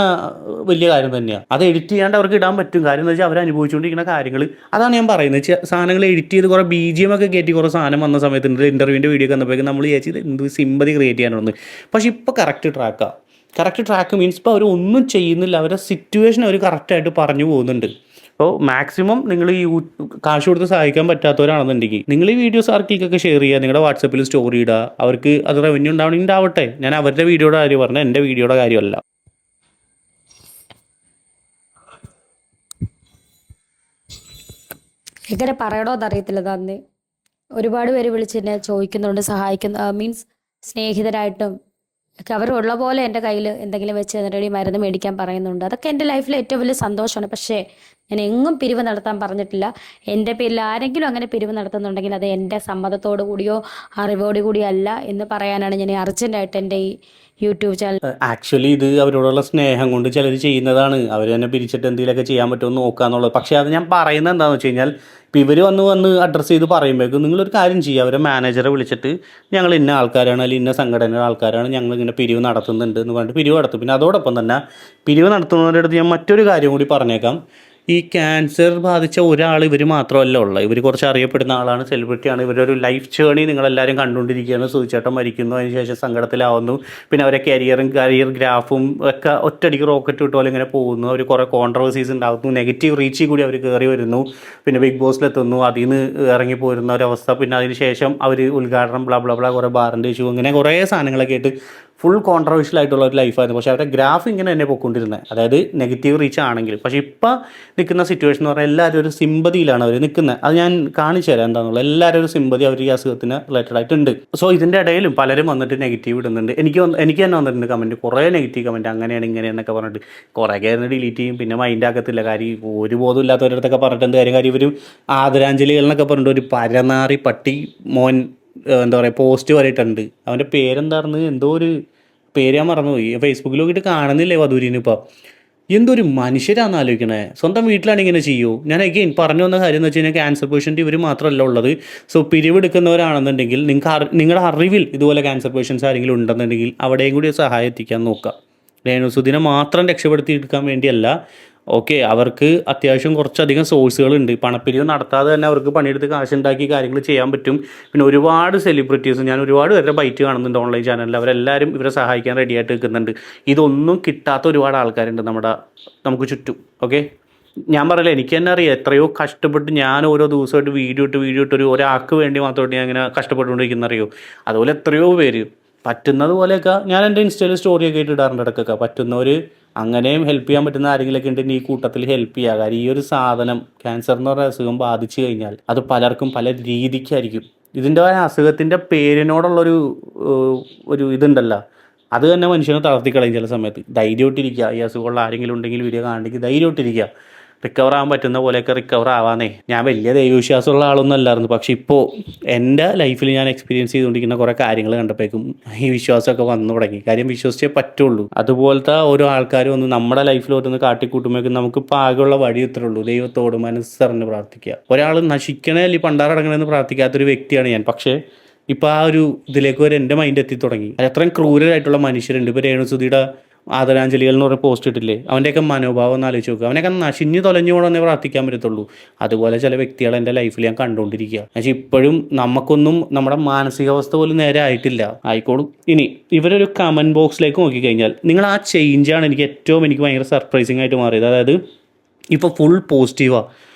വലിയ കാര്യം തന്നെയാണ്. അത് എഡിറ്റ് ചെയ്യാണ്ട് അവർക്ക് ഇടാൻ പറ്റും. കാര്യം എന്ന് വെച്ചാൽ അവർ അനുഭവിച്ചുകൊണ്ടിരിക്കുന്ന കാര്യങ്ങൾ. അതാണ് ഞാൻ പറയുന്നത്. സാധനങ്ങൾ എഡിറ്റ് ചെയ്ത് കുറേ BGM ഒക്കെ കയറ്റി കുറേ സാധനം വന്ന സമയത്ത് ഇൻ്റർവ്യൂവിൻ്റെ വീഡിയോ ഒക്കെ വന്നപ്പോഴേക്കും നമ്മൾ വിചാരിച്ചത് എന്ത് സിമ്പതി ക്രിയേറ്റ് ചെയ്യാനൊന്ന്. പക്ഷേ ഇപ്പോൾ കറക്റ്റ് ട്രാക്ക് മീൻസ് ഇപ്പോൾ അവർ ഒന്നും ചെയ്യുന്നില്ല, അവരുടെ സിറ്റുവേഷൻ അവർ കറക്റ്റായിട്ട് പറഞ്ഞു പോകുന്നുണ്ട്. അപ്പോൾ മാക്സിമം നിങ്ങൾ ഈ കാശ് കൊടുത്ത് സഹായിക്കാൻ പറ്റാത്തവരാണെന്നുണ്ടെങ്കിൽ നിങ്ങൾ ഈ വീഡിയോസ് ആർക്കൊക്കെ ഷെയർ ചെയ്യുക, നിങ്ങളുടെ വാട്സപ്പിൽ സ്റ്റോറി ഇടുക. അവർക്ക് അത് റവന്യൂ ഉണ്ടാവട്ടെ. ഞാൻ അവരുടെ വീഡിയോയുടെ കാര്യം പറഞ്ഞാൽ എൻ്റെ വീഡിയോയുടെ കാര്യമല്ല. എങ്ങനെ പറയണോ എന്നറിയത്തില്ല. തന്നെ ഒരുപാട് പേര് വിളിച്ച് എന്നെ ചോദിക്കുന്നുണ്ട്, മീൻസ് സ്നേഹിതരായിട്ടും ഒക്കെ അവരുള്ള പോലെ എൻ്റെ കയ്യിൽ എന്തെങ്കിലും വെച്ച് തന്നിട്ട് മരുന്ന് മേടിക്കാൻ പറയുന്നുണ്ട്. അതൊക്കെ എൻ്റെ ലൈഫിലെ ഏറ്റവും വലിയ സന്തോഷമാണ്. പക്ഷേ ഞാൻ എങ്ങും പിരിവ് നടത്താൻ പറഞ്ഞിട്ടില്ല. എൻ്റെ പേരിൽ ആരെങ്കിലും അങ്ങനെ പിരിവ് നടത്തുന്നുണ്ടെങ്കിൽ അത് എൻ്റെ സമ്മതത്തോടു കൂടിയോ അറിവോടു കൂടിയോ അല്ല എന്ന് പറയാനാണ് ഞാൻ അർജൻറ്റായിട്ട് എൻ്റെ ഈ യൂട്യൂബ് ചാനൽ. ആക്ച്വലി ഇത് അവരോടുള്ള സ്നേഹം കൊണ്ട് ചിലർ ചെയ്യുന്നതാണ്. അവർ തന്നെ പിരിച്ചിട്ട് എന്തെങ്കിലുമൊക്കെ ചെയ്യാൻ പറ്റുമെന്ന് നോക്കാന്നുള്ളത്. പക്ഷേ അത് ഞാൻ പറയുന്നത് എന്താണെന്ന് വെച്ച് കഴിഞ്ഞാൽ, ഇപ്പോൾ ഇവർ വന്ന് അഡ്രസ്സ് ചെയ്ത് പറയുമ്പോഴേക്കും നിങ്ങളൊരു കാര്യം ചെയ്യുക, അവരെ മാനേജറെ വിളിച്ചിട്ട് ഞങ്ങൾ ഇന്ന ആൾക്കാരാണ്, അല്ലെങ്കിൽ ഇന്ന സംഘടനയുടെ ആൾക്കാരാണ്, ഞങ്ങൾ ഇങ്ങനെ പിരിവ് നടത്തുന്നുണ്ട് എന്ന് പറഞ്ഞിട്ട് പിരിവ് നടത്തും. പിന്നെ അതോടൊപ്പം തന്നെ പിരിവ് നടത്തുന്നവരുടെ അടുത്ത് ഞാൻ മറ്റൊരു കാര്യം കൂടി പറഞ്ഞേക്കാം. ഈ ക്യാൻസർ ബാധിച്ച ഒരാൾ ഇവർ മാത്രമല്ല ഉള്ളത്. ഇവർ കുറച്ച് അറിയപ്പെടുന്ന ആളാണ്, സെലിബ്രിറ്റിയാണ്. ഇവരുടെ ഒരു ലൈഫ് ജേണി നിങ്ങളെല്ലാവരും കണ്ടുകൊണ്ടിരിക്കുകയാണ്. സുധിച്ചേട്ടൻ മരിക്കുന്നു, അതിനുശേഷം സങ്കടത്തിലാവുന്നു. പിന്നെ അവരെ കരിയർ ഗ്രാഫും ഒക്കെ ഒറ്റയടിക്ക് റോക്കറ്റ് വിട്ട് പോലെ ഇങ്ങനെ പോകുന്നു. അവർ കുറേ കോൺട്രവേഴ്സീസ് ഉണ്ടാകുന്നു, നെഗറ്റീവ് റീച്ചിൽ കൂടി അവർ കയറി വരുന്നു. പിന്നെ ബിഗ് ബോസിലെത്തുന്നു, അതിൽ നിന്ന് ഇറങ്ങിപ്പോരുന്ന ഒരവസ്ഥ. പിന്നെ അതിന് ശേഷം അവർ ഉദ്ഘാടനം ബ്ലാ കുറേ ബാറിൻ്റെ ഇഷ്യൂ, ഇങ്ങനെ കുറേ സാധനങ്ങളൊക്കെ ആയിട്ട് ഫുൾ കോൺട്രവേഴ്ഷ്യൽ ആയിട്ടുള്ള ഒരു ലൈഫായിരുന്നു. പക്ഷേ അവരുടെ ഗ്രാഫ് ഇങ്ങനെ തന്നെ പോയിക്കൊണ്ടിരുന്നത്, അതായത് നെഗറ്റീവ് റീച്ച് ആണെങ്കിൽ. പക്ഷേ ഇപ്പോൾ നിൽക്കുന്ന സിറ്റുവേഷൻ എന്ന് പറഞ്ഞാൽ എല്ലാവരും ഒരു സിമ്പതിയിലാണ് അവർ നിൽക്കുന്നത്. അത് ഞാൻ കാണിച്ചു തരാം എന്താണെന്നുള്ളത്. എല്ലാവരും ഒരു സിമ്പതി അവർ ഈ അസുഖത്തിന് റിലേറ്റഡ് ആയിട്ടുണ്ട്. സോ ഇതിൻ്റെ ഇടയിലും പലരും വന്നിട്ട് നെഗറ്റീവ് ഇടുന്നുണ്ട്. എനിക്ക് തന്നെ വന്നിട്ടുണ്ട് കമൻറ്റ്, കുറേ നെഗറ്റീവ് കമൻറ്റ്, അങ്ങനെയാണ് ഇങ്ങനെയെന്നൊക്കെ പറഞ്ഞിട്ട്. കുറേ കയറുന്ന ഡിലീറ്റ് ചെയ്യും, പിന്നെ മൈൻഡ് ആക്കത്തില്ല. കാര്യം ഒരു ബോധം ഇല്ലാത്തവരടുത്തൊക്കെ പറഞ്ഞിട്ട് എന്ത് കാര്യം ഇവർ ആദരാഞ്ജലികൾ എന്നൊക്കെ പറഞ്ഞിട്ട് ഒരു പരനാറി പട്ടി മോൻ എന്താ പറയുക പോസ്റ്റ് വരിയിട്ടുണ്ട്. അവൻ്റെ പേരെന്തായിരുന്നു, എന്തോ ഒരു പേര് ഞാൻ മറന്നുപോയി. ഫേസ്ബുക്കിൽ നോക്കിയിട്ട് കാണുന്നില്ലേ വധൂരിന്. ഇപ്പം എന്തൊരു മനുഷ്യരാണെന്ന് ആലോചിക്കണേ. സ്വന്തം വീട്ടിലാണ് ഇങ്ങനെ ചെയ്യൂ. ഞാൻ അഗെയിൻ പറഞ്ഞു വന്ന കാര്യം എന്ന് വെച്ച് കഴിഞ്ഞാൽ ക്യാൻസർ പേഷ്യൻ്റ് ഇവർ മാത്രമല്ല ഉള്ളത്. സോ പിരിവെടുക്കുന്നവരാണെന്നുണ്ടെങ്കിൽ നിങ്ങളുടെ അറിവിൽ ഇതുപോലെ ക്യാൻസർ പേഷ്യൻസ് ആരെങ്കിലും ഉണ്ടെന്നുണ്ടെങ്കിൽ അവിടെയും കൂടി സഹായം എത്തിക്കാൻ നോക്കുക. രേണുസുദിനെ മാത്രം രക്ഷപ്പെടുത്തിയെടുക്കാൻ വേണ്ടിയല്ല. ഓക്കെ, അവർക്ക് അത്യാവശ്യം കുറച്ചധികം സോഴ്സുകളുണ്ട്. പണപ്പിരിവ് നടത്താതെ തന്നെ അവർക്ക് പണിയെടുത്ത് കാശുണ്ടാക്കി കാര്യങ്ങൾ ചെയ്യാൻ പറ്റും. പിന്നെ ഒരുപാട് സെലിബ്രിറ്റീസ്, ഞാൻ ഒരുപാട് പേരുടെ ബൈറ്റ് കാണുന്നുണ്ട് ഓൺലൈൻ ചാനലിൽ. അവരെല്ലാവരും ഇവരെ സഹായിക്കാൻ റെഡിയായിട്ട് നിൽക്കുന്നുണ്ട്. ഇതൊന്നും കിട്ടാത്ത ഒരുപാട് ആൾക്കാരുണ്ട് നമുക്ക് ചുറ്റും. ഓക്കെ, ഞാൻ പറയില്ല, എനിക്ക് തന്നെ അറിയാം എത്രയോ കഷ്ടപ്പെട്ട് ഞാൻ ഓരോ ദിവസമായിട്ട് വീഡിയോ ഇട്ട് ഒരാൾക്ക് വേണ്ടി മാത്രമായിട്ട് ഞാൻ ഇങ്ങനെ കഷ്ടപ്പെട്ടുകൊണ്ടിരിക്കുന്ന അറിയോ. അതുപോലെ എത്രയോ പേര് പറ്റുന്നത് പോലെയൊക്കെ ഞാൻ എൻ്റെ ഇൻസ്റ്റയിൽ സ്റ്റോറിയൊക്കെ ആയിട്ട് ഇടാറുണ്ട് ഇടയ്ക്കൊക്കെ. പറ്റുന്നവർ അങ്ങനെയും ഹെൽപ്പ് ചെയ്യാൻ പറ്റുന്ന ആരെങ്കിലുമൊക്കെ ഉണ്ടെങ്കിൽ ഈ കൂട്ടത്തിൽ ഹെൽപ്പ് ചെയ്യുക. കാര്യം ഈ ഒരു സാധനം ക്യാൻസർ എന്ന് പറയുന്ന അസുഖം ബാധിച്ചു കഴിഞ്ഞാൽ അത് പലർക്കും പല രീതിക്കായിരിക്കും. ഇതിൻ്റെ അസുഖത്തിൻ്റെ പേരിനോടുള്ളൊരു ഇതുണ്ടല്ലോ, അത് തന്നെ മനുഷ്യനെ തളർത്തിക്കളയും ചില സമയത്ത്. ധൈര്യമായിട്ടിരിക്കുക. ഈ അസുഖമുള്ള ആരെങ്കിലും ഉണ്ടെങ്കിൽ വീഡിയോ കാണണമെങ്കിൽ ധൈര്യമായിട്ടിരിക്കുക. റിക്കവർ ആകാൻ പറ്റുന്ന പോലെയൊക്കെ റിക്കവർ ആവാന്നേ. ഞാൻ വലിയ ദൈവവിശ്വാസമുള്ള ആളൊന്നും അല്ലായിരുന്നു. പക്ഷെ ഇപ്പോൾ എൻ്റെ ലൈഫിൽ ഞാൻ എക്സ്പീരിയൻസ് ചെയ്തുകൊണ്ടിരിക്കുന്ന കുറേ കാര്യങ്ങൾ കണ്ടപ്പോഴേക്കും ഈ വിശ്വാസമൊക്കെ വന്നു തുടങ്ങി. കാര്യം വിശ്വസിച്ചേ പറ്റുള്ളൂ. അതുപോലത്തെ ഓരോ ആൾക്കാരും ഒന്ന് നമ്മുടെ ലൈഫിൽ ഓരോന്ന് കാട്ടിക്കൂട്ടുമ്പോഴേക്കും നമുക്ക് പാകമുള്ള വഴി ഇത്രേ ഉള്ളൂ. ദൈവത്തോട് മനസ്സറിഞ്ഞ് പ്രാർത്ഥിക്കുക. ഒരാൾ നശിക്കണേ അല്ലെങ്കിൽ പണ്ടാറടങ്ങണമെന്ന് പ്രാർത്ഥിക്കാത്തൊരു വ്യക്തിയാണ് ഞാൻ. പക്ഷേ ഇപ്പോൾ ആ ഒരു ഇതിലേക്ക് വരെ എൻ്റെ മൈൻഡ് എത്തി തുടങ്ങി. അത്രയും ക്രൂരരായിട്ടുള്ള മനുഷ്യരുണ്ട്. ഇപ്പോൾ രേണുസുധിയുടെ ആദരാഞ്ജലികൾ എന്ന് പറഞ്ഞ പോസ്റ്റ് ഇട്ടില്ലേ, അവൻ്റെയൊക്കെ മനോഭാവം ഒന്ന് ആലോചിച്ച് നോക്കുക. അവനൊക്കെ നശിഞ്ഞ് തൊലഞ്ഞു പോകണമെന്നേ പ്രാർത്ഥിക്കാൻ പറ്റത്തുള്ളൂ. അതുപോലെ ചില വ്യക്തികൾ എൻ്റെ ലൈഫിൽ ഞാൻ കണ്ടുകൊണ്ടിരിക്കുക. പക്ഷേ ഇപ്പോഴും നമുക്കൊന്നും നമ്മുടെ മാനസികാവസ്ഥ പോലും നേരെ ആയിട്ടില്ല. ആയിക്കോളും. ഇനി ഇവരൊരു കമൻറ്റ് ബോക്സിലേക്ക് നോക്കിക്കഴിഞ്ഞാൽ നിങ്ങൾ ആ ചേഞ്ചാണ് എനിക്ക് ഭയങ്കര സർപ്രൈസിങ് ആയിട്ട് മാറിയത്. അതായത് ഇപ്പോൾ ഫുൾ പോസിറ്റീവാണ്.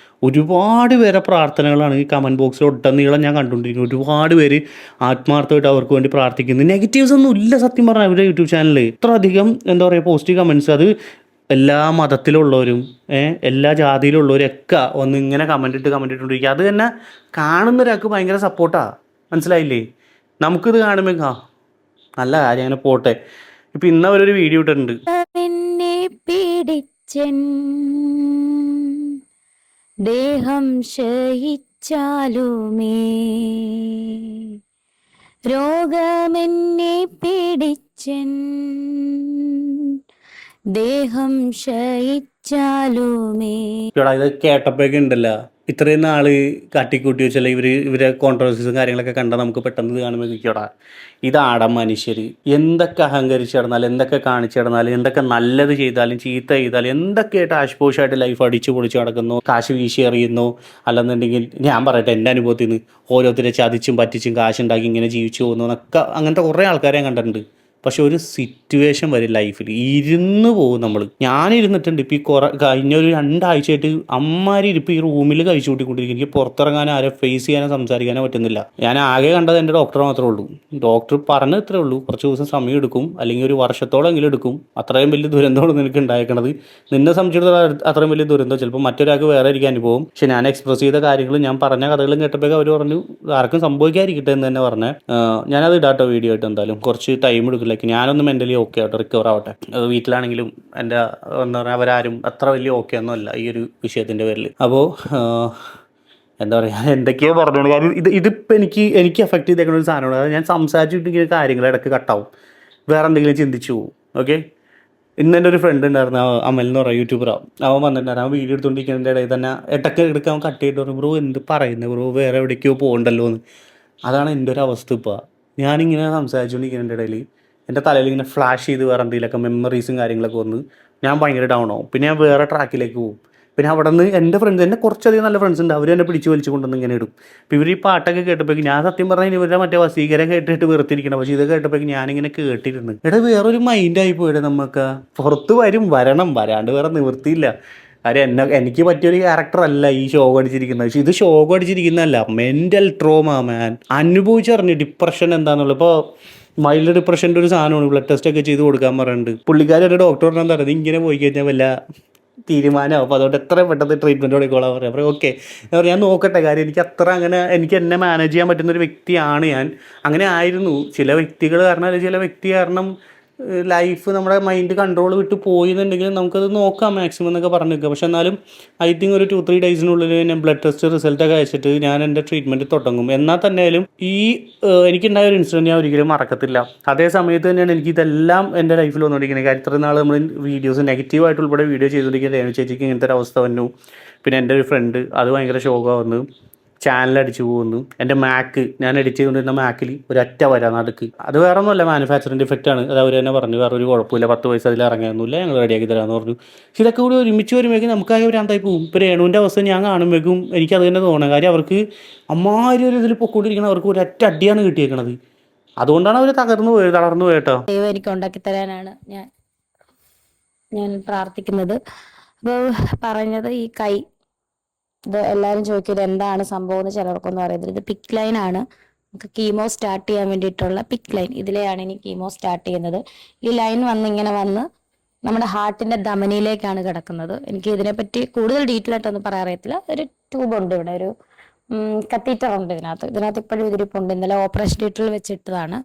ഒരുപാട് പേരെ പ്രാർത്ഥനകളാണ് ഈ കമൻറ്റ് ബോക്സിൽ ഒട്ടനീളം ഞാൻ കണ്ടുകൊണ്ടിരിക്കുന്നത്. ഒരുപാട് പേര് ആത്മാർത്ഥമായിട്ട് അവർക്ക് വേണ്ടി പ്രാർത്ഥിക്കുന്നു. നെഗറ്റീവ്സ് ഒന്നും ഇല്ല സത്യം പറഞ്ഞാൽ അവരുടെ യൂട്യൂബ് ചാനലിൽ. ഇത്ര അധികം എന്താ പറയുക പോസിറ്റീവ് കമൻറ്റ്സ്. അത് എല്ലാ മതത്തിലുള്ളവരും എല്ലാ ജാതിയിലുള്ളവരൊക്കെ ഒന്ന് ഇങ്ങനെ കമൻറ്റ് ഇട്ടുകൊണ്ടിരിക്കുക. അത് തന്നെ കാണുന്നവരൊക്കെ ഭയങ്കര സപ്പോർട്ടാണ്. മനസ്സിലായില്ലേ? നമുക്കിത് കാണുമ്പോൾ നല്ല കാര്യം, അങ്ങനെ പോട്ടെ. ഇപ്പം ഇന്ന് അവരൊരു വീഡിയോ ഇട്ടിട്ടുണ്ട്. ദേഹം ക്ഷയിച്ചാലുമേ രോഗമെന്നെ പിടിച്ചൻ, ദേഹം ക്ഷയിച്ചാലുമേ. ഇത് കേട്ടപ്പോഴൊക്കെ ഉണ്ടല്ലോ, ഇത്രയും നാൾ കാട്ടിക്കൂട്ടി വെച്ചല്ല ഇവരെ കോൺട്രവേഴ്സീസും കാര്യങ്ങളൊക്കെ കണ്ടാൽ നമുക്ക് പെട്ടെന്ന് കാണുമ്പോൾ നിൽക്കടാ, ഇതാടാ മനുഷ്യർ. എന്തൊക്കെ അഹങ്കരിച്ച് കിടന്നാലും, എന്തൊക്കെ കാണിച്ചു കിടന്നാലും, എന്തൊക്കെ നല്ലത് ചെയ്താലും ചീത്ത ചെയ്താലും, എന്തൊക്കെയായിട്ട് ആശ്പോഷമായിട്ട് ലൈഫ് അടിച്ചു പൊളിച്ച് കിടക്കുന്നു, കാശ് വീശി എറിയുന്നു. അല്ലെന്നുണ്ടെങ്കിൽ ഞാൻ പറയട്ടെ, എൻ്റെ അനുഭവത്തിൽ നിന്ന് ഓരോരുത്തരെ ചതിച്ചും പറ്റിച്ചും കാശുണ്ടാക്കി ഇങ്ങനെ ജീവിച്ചു പോകുന്നു എന്നൊക്കെ അങ്ങനത്തെ കുറേ ആൾക്കാരെ ഞാൻ കണ്ടിട്ടുണ്ട്. പക്ഷെ ഒരു സിറ്റുവേഷൻ വരും ലൈഫിൽ, ഇരുന്ന് പോകും നമ്മൾ. ഞാനിരുന്നിട്ടുണ്ട് ഇപ്പോൾ ഈ കഴിഞ്ഞൊരു 2 ആഴ്ചയായിട്ട് അമ്മാരി ഇരിപ്പോൾ ഈ റൂമിൽ കഴിച്ചു കൂട്ടിക്കൊണ്ടിരിക്കും. എനിക്ക് പുറത്തിറങ്ങാനോ ആരെ ഫേസ് ചെയ്യാനോ സംസാരിക്കാനോ പറ്റുന്നില്ല. ഞാൻ ആകെ കണ്ടത് എൻ്റെ ഡോക്ടറെ മാത്രമേ ഉള്ളൂ. ഡോക്ടർ പറഞ്ഞത് ഇത്രേ ഉള്ളൂ, കുറച്ച് ദിവസം സമയം എടുക്കും, അല്ലെങ്കിൽ ഒരു വർഷത്തോളെങ്കിലും എടുക്കും. അത്രയും വലിയ ദുരന്തമാണ് നിനക്ക് ഉണ്ടായേക്കണത്. നിന്നെ സംബന്ധിച്ചിടത്തോളം അത്രയും വലിയ ദുരന്തം ചിലപ്പോൾ മറ്റൊരാൾക്ക് വേറെ ആയിരിക്കും അനുഭവം. പക്ഷെ ഞാൻ എക്സ്പ്രസ് ചെയ്ത കാര്യങ്ങളും ഞാൻ പറഞ്ഞ കഥകളും കേട്ടപ്പോൾ അവർ പറഞ്ഞു ആർക്കും സംഭവിക്കാതിരിക്കട്ടെ എന്ന് തന്നെ പറഞ്ഞ് ഞാനത് ഇടാട്ടോ വീഡിയോ ആയിട്ട്. എന്തായാലും കുറച്ച് ടൈം എടുക്കും. ഞാനൊന്ന് മെൻ്റലി ഓക്കെ ആവട്ടെ, റിക്കവർ ആവട്ടെ. വീട്ടിലാണെങ്കിലും എൻ്റെ എന്താ പറയുക അവരാരും അത്ര വലിയ ഓക്കെ ഒന്നും അല്ല ഈ ഒരു വിഷയത്തിൻ്റെ പേരിൽ. അപ്പോൾ എന്താ പറയുക, എന്തൊക്കെയോ പറഞ്ഞോളൂ. കാര്യം ഇതിപ്പോൾ എനിക്ക് എഫക്ട് ചെയ്തേക്കുന്ന ഒരു സാധനമാണ്. അതായത് ഞാൻ സംസാരിച്ചിട്ടിങ്ങനെ കാര്യങ്ങൾ ഇടയ്ക്ക് കട്ടാവും, വേറെ എന്തെങ്കിലും ചിന്തിച്ചു പോകും. ഓക്കെ, ഇന്ന് എൻ്റെ ഒരു ഫ്രണ്ട് ഉണ്ടായിരുന്നു, അമൽ എന്ന് പറയുക യൂട്യൂബറാണ്. അവൻ വന്നിട്ടുണ്ടായിരുന്നു. അവൻ വീഡിയോ എടുത്തുകൊണ്ടിരിക്കുന്നതിൻ്റെ ഇടയിൽ തന്നെ ഇടയ്ക്ക് എടുക്കാൻ കട്ട് ചെയ്തിട്ട് പറഞ്ഞു, ബ്രോ എന്ത് പറയുന്നത് ബ്രോ, വേറെ എവിടേക്കോ പോകണ്ടല്ലോ എന്ന്. അതാണ് എൻ്റെ ഒരു അവസ്ഥ ഇപ്പോൾ. ഞാനിങ്ങനെ സംസാരിച്ചുകൊണ്ടിരിക്കുന്നതിൻ്റെ ഇടയിൽ എൻ്റെ തലയിൽ ഇങ്ങനെ ഫ്ലാഷ് ചെയ്ത് വേറെ എന്തെങ്കിലുമൊക്കെ മെമ്മറീസും കാര്യങ്ങളൊക്കെ വന്ന് ഞാൻ ഭയങ്കര ഡൗൺ ആവും. പിന്നെ ഞാൻ വേറെ ട്രാക്കിലേക്ക് പോകും. പിന്നെ അവിടെ നിന്ന് എൻ്റെ ഫ്രണ്ട്സ്, എൻ്റെ കുറച്ചധികം നല്ല ഫ്രണ്ട്സ് ഉണ്ട്, അവർ എന്നെ പിടിച്ച് വലിച്ചു കൊണ്ടുവന്ന് ഇങ്ങനെ ഇടും. അപ്പോൾ ഇവർ ഈ പാട്ടൊക്കെ കേട്ടപ്പോഴേക്കും ഞാൻ സത്യം പറഞ്ഞാൽ ഇവരുടെ മറ്റേ വസീകരം കേട്ടിട്ട് വെറുത്തിരിക്കണം. പക്ഷേ ഇത് കേട്ടപ്പോഴേക്കും ഞാനിങ്ങനെ കേട്ടിരുന്നു. വേറൊരു മൈൻഡായി പോയിട്ട് നമുക്ക് പുറത്ത് വരണം, വരാണ്ട് വേറെ നിവൃത്തിയില്ല. കാര്യം എനിക്ക് പറ്റിയൊരു ക്യാരക്ടറല്ല ഈ ഷോ അടിച്ചിരിക്കുന്നത്. പക്ഷേ ഇത് ഷോ അടിച്ചിരിക്കുന്നതല്ല, മെൻ്റൽ ട്രോമ മാൻ. അനുഭവിച്ചറിഞ്ഞു ഡിപ്രഷൻ എന്താണെന്നുള്ളത്. ഇപ്പോൾ മൈൽഡ് ഡിപ്രഷൻ്റെ ഒരു സാധനമാണ്. ബ്ലഡ് ടെസ്റ്റ് ഒക്കെ ചെയ്ത് കൊടുക്കാൻ പറയുന്നുണ്ട്. പുള്ളിക്കാരി ഒരു ഡോക്ടർ പറഞ്ഞാൽ പറയുന്നത് ഇങ്ങനെ പോയി കഴിഞ്ഞാൽ വല്ല തീരുമാനമാവും, അപ്പോൾ അതുകൊണ്ട് എത്ര പെട്ടെന്ന് ട്രീറ്റ്മെൻറ്റ് കൊടുക്കോളാം പറയാം. അപ്പോൾ ഓക്കെ ഞാൻ നോക്കട്ടെ. കാര്യം എനിക്ക് അത്ര അങ്ങനെ എനിക്ക് എന്നെ മാനേജ് ചെയ്യാൻ പറ്റുന്നൊരു വ്യക്തിയാണ് ഞാൻ. അങ്ങനെ ആയിരുന്നു. ചില വ്യക്തികൾ കാരണം അല്ലെങ്കിൽ ചില വ്യക്തി കാരണം ലൈഫ് നമ്മുടെ മൈൻഡ് കൺട്രോൾ വിട്ട് പോയി എന്നുണ്ടെങ്കിൽ നമുക്കത് നോക്കാം മാക്സിമം എന്നൊക്കെ പറഞ്ഞു നിൽക്കുക. പക്ഷെ എന്നാലും ഐ തിങ്ക് ഒരു 2-3 ഡേയ്സിനുള്ളിൽ ഞാൻ ബ്ലഡ് ടെസ്റ്റ് റിസൾട്ടൊക്കെ അയച്ചിട്ട് ഞാൻ എൻ്റെ ട്രീറ്റ്മെൻറ്റ് തുടങ്ങും. എന്നാൽ തന്നെയാലും ഈ എനിക്കുണ്ടായ ഒരു ഇൻസിഡൻറ്റ് ഞാൻ ഒരിക്കലും മറക്കത്തില്ല. അതേ സമയത്ത് തന്നെയാണ് എനിക്ക് ഇതെല്ലാം എൻ്റെ ലൈഫിൽ വന്നുകൊണ്ടിരിക്കുന്നത്. കാര്യം ഇത്രയും നാൾ നമ്മൾ വീഡിയോസ് നെഗറ്റീവായിട്ട് ഉൾപ്പെടെ വീഡിയോ ചെയ്തുകൊണ്ടിരിക്കുന്ന രേണു ചേച്ചിക്ക് ഇങ്ങനത്തെ ഒരു അവസ്ഥ വന്നു. പിന്നെ എൻ്റെ ഒരു ഫ്രണ്ട് അത് ഭയങ്കര ഷോക്കാണ് വന്നു, ചാനൽ അടിച്ചു പോകുന്നു. എൻ്റെ മാക്ക് ഞാൻ എഡിറ്റ് ചെയ്തുകൊണ്ടിരുന്ന മാക്കിൽ ഒരൊറ്റ വരാൻ നടുക്ക്. അത് വേറെ ഒന്നുമല്ല, മാനുഫാക്ചറിങ് ഡിഫക്റ്റാണ്. അത് അവർ തന്നെ പറഞ്ഞു, വേറെ ഒരു കുഴപ്പമില്ല, 10 പൈസ അതിൽ ഇറങ്ങിയൊന്നുമില്ല, ഞങ്ങൾ റെഡിയാക്കി തരാമെന്ന് പറഞ്ഞു. പക്ഷേ ഇതൊക്കെ കൂടി ഒരുമിച്ച് വരുമ്പോഴേക്കും നമുക്കായ ഒരു അന്തായി പോകും. ഇപ്പോൾ രേണുവിൻ്റെ അവസ്ഥ ഞാൻ കാണുമ്പോഴേക്കും എനിക്കത് തന്നെ തോന്നുക. കാര്യം അവർക്ക് അമ്മാതിരി ഒരു ഇതിൽ പൊക്കോണ്ടിരിക്കണം, അവർക്ക് ഒരൊറ്റ അടിയാണ് കിട്ടിയേക്കണത്. അതുകൊണ്ടാണ് അവർ തളർന്നു പോയത് കേട്ടോ. ദൈവം എനിക്ക് ഉണ്ടാക്കി തരാനാണ് ഞാൻ പ്രാർത്ഥിക്കുന്നത്. അപ്പോൾ പറഞ്ഞത് ഈ കൈ, ഇത് എല്ലാവരും ചോദിക്കുന്നത് എന്താണ് സംഭവം എന്ന് ചിലർക്കൊന്നും അറിയത്തില്ല. ഇത് പിക്ക് ലൈൻ ആണ്. നമുക്ക് കീമോ സ്റ്റാർട്ട് ചെയ്യാൻ വേണ്ടിയിട്ടുള്ള പിക്ക് ലൈൻ, ഇതിലെയാണ് ഇനി കീമോ സ്റ്റാർട്ട് ചെയ്യുന്നത്. ഈ ലൈൻ ഇങ്ങനെ വന്ന് നമ്മുടെ ഹാർട്ടിന്റെ ധമനിയിലേക്കാണ് കിടക്കുന്നത്. എനിക്ക് ഇതിനെപ്പറ്റി കൂടുതൽ ഡീറ്റെയിൽ ആയിട്ടൊന്നും പറയാൻ അറിയത്തില്ല. ഒരു ട്യൂബ് ഉണ്ട് ഇവിടെ, ഒരു കത്തീറ്റർ ഉണ്ട് ഇതിനകത്ത് ഇപ്പോഴും ഇതിരിപ്പുണ്ട്. ഇന്നലെ ഓപ്പറേഷൻ തിയേറ്ററിൽ വെച്ചിട്ടതാണ്.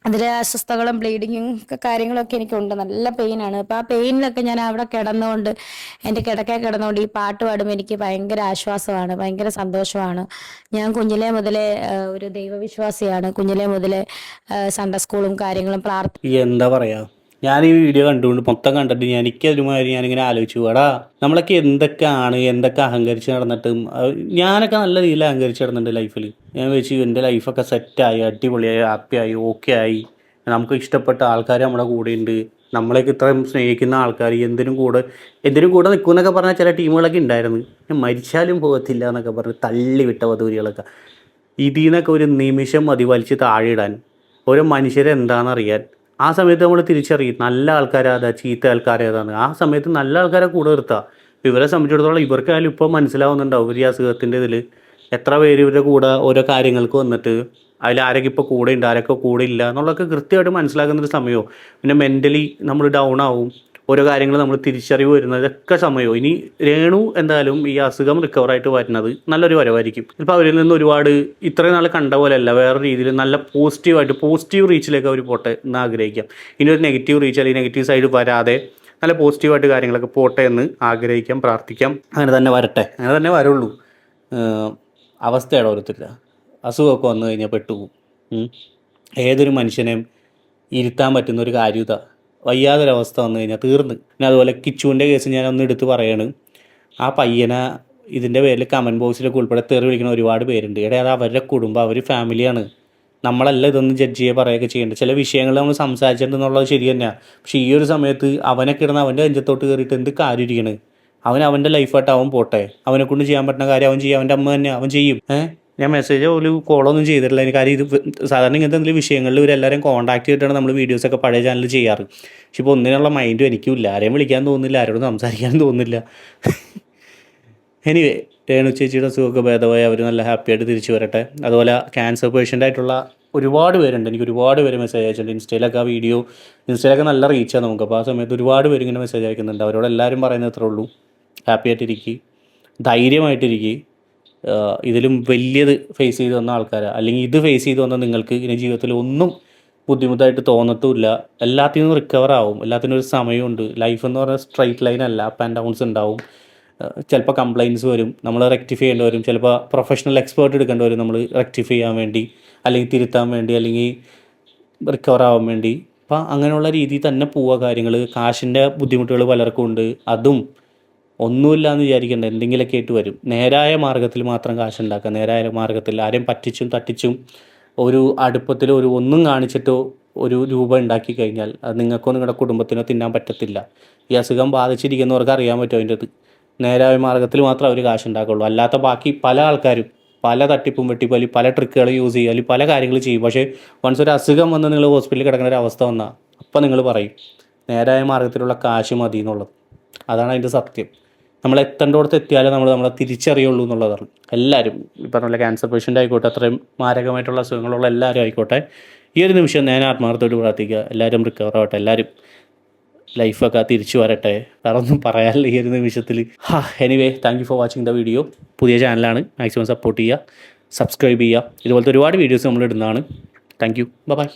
അതിലെ അസ്വസ്ഥകളും ബ്ലീഡിങ്ങും കാര്യങ്ങളൊക്കെ എനിക്കുണ്ട്. നല്ല പെയിനാണ്. അപ്പോൾ ആ പെയിനിലൊക്കെ ഞാൻ അവിടെ കിടന്നുകൊണ്ട്, എൻ്റെ കിടന്നുകൊണ്ട് ഈ പാട്ട് പാടുമ്പോൾ എനിക്ക് ഭയങ്കര ആശ്വാസമാണ്, ഭയങ്കര സന്തോഷമാണ്. ഞാൻ കുഞ്ഞിലേ മുതലേ ഒരു ദൈവവിശ്വാസിയാണ്. കുഞ്ഞിലേ മുതലേ സൺഡേ സ്കൂളും കാര്യങ്ങളും എന്താ പറയാ, ഞാൻ ഈ വീഡിയോ കണ്ടുകൊണ്ട് മൊത്തം കണ്ടിട്ട് എനിക്കതുമാതിരി ഞാനിങ്ങനെ ആലോചിച്ചു, എടാ നമ്മളൊക്കെ എന്തൊക്കെ അഹങ്കരിച്ച് നടന്നിട്ടും, ഞാനൊക്കെ നല്ല രീതിയിൽ അഹങ്കരിച്ച് നടന്നിട്ടുണ്ട് ലൈഫിൽ. ഞാൻ വെച്ചു എൻ്റെ ലൈഫൊക്കെ സെറ്റായി, അടിപൊളിയായി, ഹാപ്പിയായി, ഓക്കെ ആയി, നമുക്ക് ഇഷ്ടപ്പെട്ട ആൾക്കാർ നമ്മുടെ കൂടെയുണ്ട്, നമ്മളെയൊക്കെ ഇത്രയും സ്നേഹിക്കുന്ന ആൾക്കാർ എന്തിനും കൂടെ നിൽക്കുമെന്നൊക്കെ പറഞ്ഞാൽ ചില ടീമുകളൊക്കെ ഉണ്ടായിരുന്നു. മരിച്ചാലും പോകത്തില്ല എന്നൊക്കെ പറഞ്ഞ് തള്ളിവിട്ട വധൂരികളൊക്കെ. ഇതിൽ നിന്നൊക്കെ ഒരു നിമിഷം മതി വലിച്ച് താഴെ ഇടാൻ, ഓരോ മനുഷ്യരെ എന്താണെന്നറിയാൻ. ആ സമയത്ത് നമ്മൾ തിരിച്ചറിയും നല്ല ആൾക്കാരേതാ ചീത്ത ആൾക്കാരേതാണ്. ആ സമയത്ത് നല്ല ആൾക്കാരെ കൂടെ നിർത്തുക. ഇവരെ സംബന്ധിച്ചിടത്തോളം ഇവർക്കായാലും ഇപ്പോൾ മനസ്സിലാവുന്നുണ്ടാവും ഇവർ ഈ അസുഖത്തിൻ്റെ ഇതിൽ എത്ര പേര് ഇവരുടെ കൂടെ ഓരോ കാര്യങ്ങൾക്ക് വന്നിട്ട് അതിൽ ആരൊക്കെ ഇപ്പോൾ കൂടെ ഉണ്ട്, ആരൊക്കെ കൂടെ ഇല്ല എന്നുള്ളതൊക്കെ കൃത്യമായിട്ട് മനസ്സിലാക്കുന്നൊരു സമയവും. പിന്നെ മെൻ്റലി നമ്മൾ ഡൗൺ ആവും, ഓരോ കാര്യങ്ങൾ നമ്മൾ തിരിച്ചറിവ് വരുന്നത് ഇതൊക്കെ സമയവും. ഇനി രേണു എന്തായാലും ഈ അസുഖം റിക്കവറായിട്ട് വരുന്നത് നല്ലൊരു വരവായിരിക്കും. ഇപ്പോൾ അവരിൽ നിന്ന് ഒരുപാട് ഇത്രയും നാൾ കണ്ട പോലെയല്ല, വേറെ രീതിയിൽ നല്ല പോസിറ്റീവ് റീച്ചിലേക്ക് അവർ പോട്ടെ എന്ന് ആഗ്രഹിക്കാം. ഇനി ഒരു നെഗറ്റീവ് റീച്ച് അല്ലെങ്കിൽ നെഗറ്റീവ് സൈഡ് വരാതെ നല്ല പോസിറ്റീവായിട്ട് കാര്യങ്ങളൊക്കെ പോട്ടെ എന്ന് ആഗ്രഹിക്കാം, പ്രാർത്ഥിക്കാം. അങ്ങനെ തന്നെ വരട്ടെ, അങ്ങനെ തന്നെ വരുള്ളൂ. അവസ്ഥയാണ് ഓരോരുത്തരില്ല. അസുഖമൊക്കെ വന്നു കഴിഞ്ഞാൽ പെട്ടുപോകും. ഏതൊരു മനുഷ്യനെയും ഇരുത്താൻ പറ്റുന്ന ഒരു കാര്യം ഇതാ. വയ്യാതൊരവസ്ഥ വന്നു കഴിഞ്ഞാൽ തീർന്ന്. പിന്നെ അതുപോലെ കിച്ചുവിൻ്റെ കേസ് ഞാനൊന്ന് എടുത്ത് പറയാണ്. ആ പയ്യനെ ഇതിൻ്റെ പേരിൽ കമൻറ്റ് ബോക്സിലൊക്കെ ഉൾപ്പെടെ തെറി വിളിക്കുന്ന ഒരുപാട് പേരുണ്ട്. അത് അവരുടെ കുടുംബം, അവർ ഫാമിലിയാണ്. നമ്മളല്ല ഇതൊന്നും ജഡ്ജ് ചെയ്യുക പറയുകയൊക്കെ ചെയ്യേണ്ടത്. ചില വിഷയങ്ങൾ നമ്മൾ സംസാരിച്ചിട്ടുണ്ടെന്നുള്ളത് ശരി തന്നെയാണ്. പക്ഷേ ഈ ഒരു സമയത്ത് അവനെ കിടന്ന് അവൻ്റെ അഞ്ചത്തോട്ട് കയറിയിട്ട് എന്ത് കാര്യം ഇരിക്കണ്? അവൻ്റെ ലൈഫായിട്ട് അവൻ പോട്ടെ, അവനെ കൊണ്ട് ചെയ്യാൻ പറ്റുന്ന കാര്യം അവൻ ചെയ്യും, അവൻ്റെ അമ്മ തന്നെ അവൻ ചെയ്യും. ഞാൻ മെസ്സേജോ ഒരു കോളൊന്നും ചെയ്തിട്ടില്ല. എനിക്ക് കാര്യം ഇത് സാധാരണ ഇങ്ങനത്തെ എന്തെങ്കിലും വിഷയങ്ങളിൽ ഇവരെല്ലാവരും കോൺടാക്ട് ചെയ്തിട്ടാണ് നമ്മൾ വീഡിയോസൊക്കെ പഴയ ചാനലിൽ ചെയ്യാറ്. പക്ഷെ ഇപ്പോൾ ഒന്നിനുള്ള മൈൻഡും എനിക്കുമില്ല. ആരെയും വിളിക്കാൻ തോന്നുന്നില്ല, ആരോടും സംസാരിക്കാൻ തോന്നുന്നില്ല. എനിവേ രേണു ചേച്ചിയുടെ സുഖമൊക്കെ ഭേദമായി അവർ നല്ല ഹാപ്പിയായിട്ട് തിരിച്ചു വരട്ടെ. അതുപോലെ ക്യാൻസർ പേഷ്യൻ്റ് ആയിട്ടുള്ള ഒരുപാട് പേരുണ്ട്. എനിക്ക് ഒരുപാട് പേര് മെസ്സേജ് അയച്ചിട്ടുണ്ട്. ഇൻസ്റ്റയിലൊക്കെ നല്ല റീച്ചാണ് നമുക്ക്. അപ്പോൾ ആ സമയത്ത് ഒരുപാട് പേര് ഇങ്ങനെ മെസ്സേജ് അയക്കുന്നുണ്ട്. അവരോട് എല്ലാവരും പറയുന്നത് ഇത്രേ ഉള്ളൂ, ഹാപ്പി ആയിട്ടിരിക്കുക, ധൈര്യമായിട്ടിരിക്കുക. ഇതിലും വലിയത് ഫേസ് ചെയ്ത് വന്ന ആൾക്കാരാണ്, അല്ലെങ്കിൽ ഇത് ഫേസ് ചെയ്ത് വന്ന നിങ്ങൾക്ക് ഇനി ജീവിതത്തിൽ ഒന്നും ബുദ്ധിമുട്ടായിട്ട് തോന്നത്തുമില്ല. എല്ലാത്തിനും റിക്കവർ ആവും. എല്ലാത്തിനും ഒരു സമയമുണ്ട്. ലൈഫ് എന്ന് പറഞ്ഞാൽ സ്ട്രൈറ്റ് ലൈൻ അല്ല, അപ്പ് ആൻഡ് ഡൗൺസ് ഉണ്ടാവും. ചിലപ്പോൾ കംപ്ലയിൻസ് വരും, നമ്മൾ റെക്ടിഫൈ ചെയ്യേണ്ടി വരും. ചിലപ്പോൾ പ്രൊഫഷണൽ എക്സ്പേർട്ട് എടുക്കേണ്ടി വരും നമ്മൾ റെക്ടിഫൈ ചെയ്യാൻ വേണ്ടി, അല്ലെങ്കിൽ തിരുത്താൻ വേണ്ടി, അല്ലെങ്കിൽ റിക്കവർ ആവാൻ വേണ്ടി. അപ്പോൾ അങ്ങനെയുള്ള രീതിയിൽ തന്നെ പോവുക കാര്യങ്ങൾ. കാശിൻ്റെ ബുദ്ധിമുട്ടുകൾ പലർക്കും ഉണ്ട്. അതും ഒന്നുമില്ല എന്ന് വിചാരിക്കേണ്ട, എന്തെങ്കിലുമൊക്കെ ആയിട്ട് വരും. നേരായ മാർഗ്ഗത്തിൽ മാത്രം കാശുണ്ടാക്കുക. നേരായ മാർഗ്ഗത്തിൽ ആരെയും പറ്റിച്ചും തട്ടിച്ചും ഒരു അടുപ്പത്തിൽ ഒന്നും കാണിച്ചിട്ടോ ഒരു രൂപ ഉണ്ടാക്കി കഴിഞ്ഞാൽ അത് നിങ്ങൾക്കോ നിങ്ങളുടെ കുടുംബത്തിനോ തിന്നാൻ പറ്റത്തില്ല. ഈ അസുഖം ബാധിച്ചിരിക്കുന്നവർക്ക് അറിയാൻ പറ്റും അതിൻ്റെ അത്. നേരായ മാർഗ്ഗത്തിൽ മാത്രം അവർ കാശുണ്ടാക്കുള്ളൂ. അല്ലാത്ത ബാക്കി പല ആൾക്കാരും പല തട്ടിപ്പും വെട്ടിപ്പലി പല ട്രിക്കുകൾ യൂസ് ചെയ്യുക, അല്ലെങ്കിൽ പല കാര്യങ്ങൾ ചെയ്യും. പക്ഷേ വൺസ് ഒരു അസുഖം വന്ന് നിങ്ങൾ ഹോസ്പിറ്റലിൽ കിടക്കുന്ന ഒരു അവസ്ഥ വന്നാൽ അപ്പം നിങ്ങൾ പറയും നേരായ മാർഗ്ഗത്തിലുള്ള കാശ് മതി എന്നുള്ളത്. അതാണ് അതിൻ്റെ സത്യം. നമ്മൾ എത്തേണ്ടോടത്ത് എത്തിയാലേ നമ്മളെ തിരിച്ചറിയുള്ളൂ എന്നുള്ളതാണ്. എല്ലാവരും ഇപ്പം നല്ല ക്യാൻസർ പേഷ്യൻ്റ് ആയിക്കോട്ടെ, അത്രയും മാരകമായിട്ടുള്ള അസുഖങ്ങളുള്ള എല്ലാവരും ആയിക്കോട്ടെ, ഈ ഒരു നിമിഷം ഞാൻ ആത്മാർത്ഥത്തോട് പ്രാർത്ഥിക്കുക, എല്ലാവരും റിക്കവർ ആവട്ടെ, എല്ലാവരും ലൈഫൊക്കെ തിരിച്ചു വരട്ടെ. വേറെ ഒന്നും പറയാനില്ല ഈ ഒരു നിമിഷത്തിൽ. Anyway, thank you for watching the video. പുതിയ ചാനലാണ്, മാക്സിമം സപ്പോർട്ട് ചെയ്യുക, സബ്സ്ക്രൈബ് ചെയ്യുക. ഇതുപോലത്തെ ഒരുപാട് വീഡിയോസ് നമ്മൾ ഇടുന്നതാണ്. Thank you, by.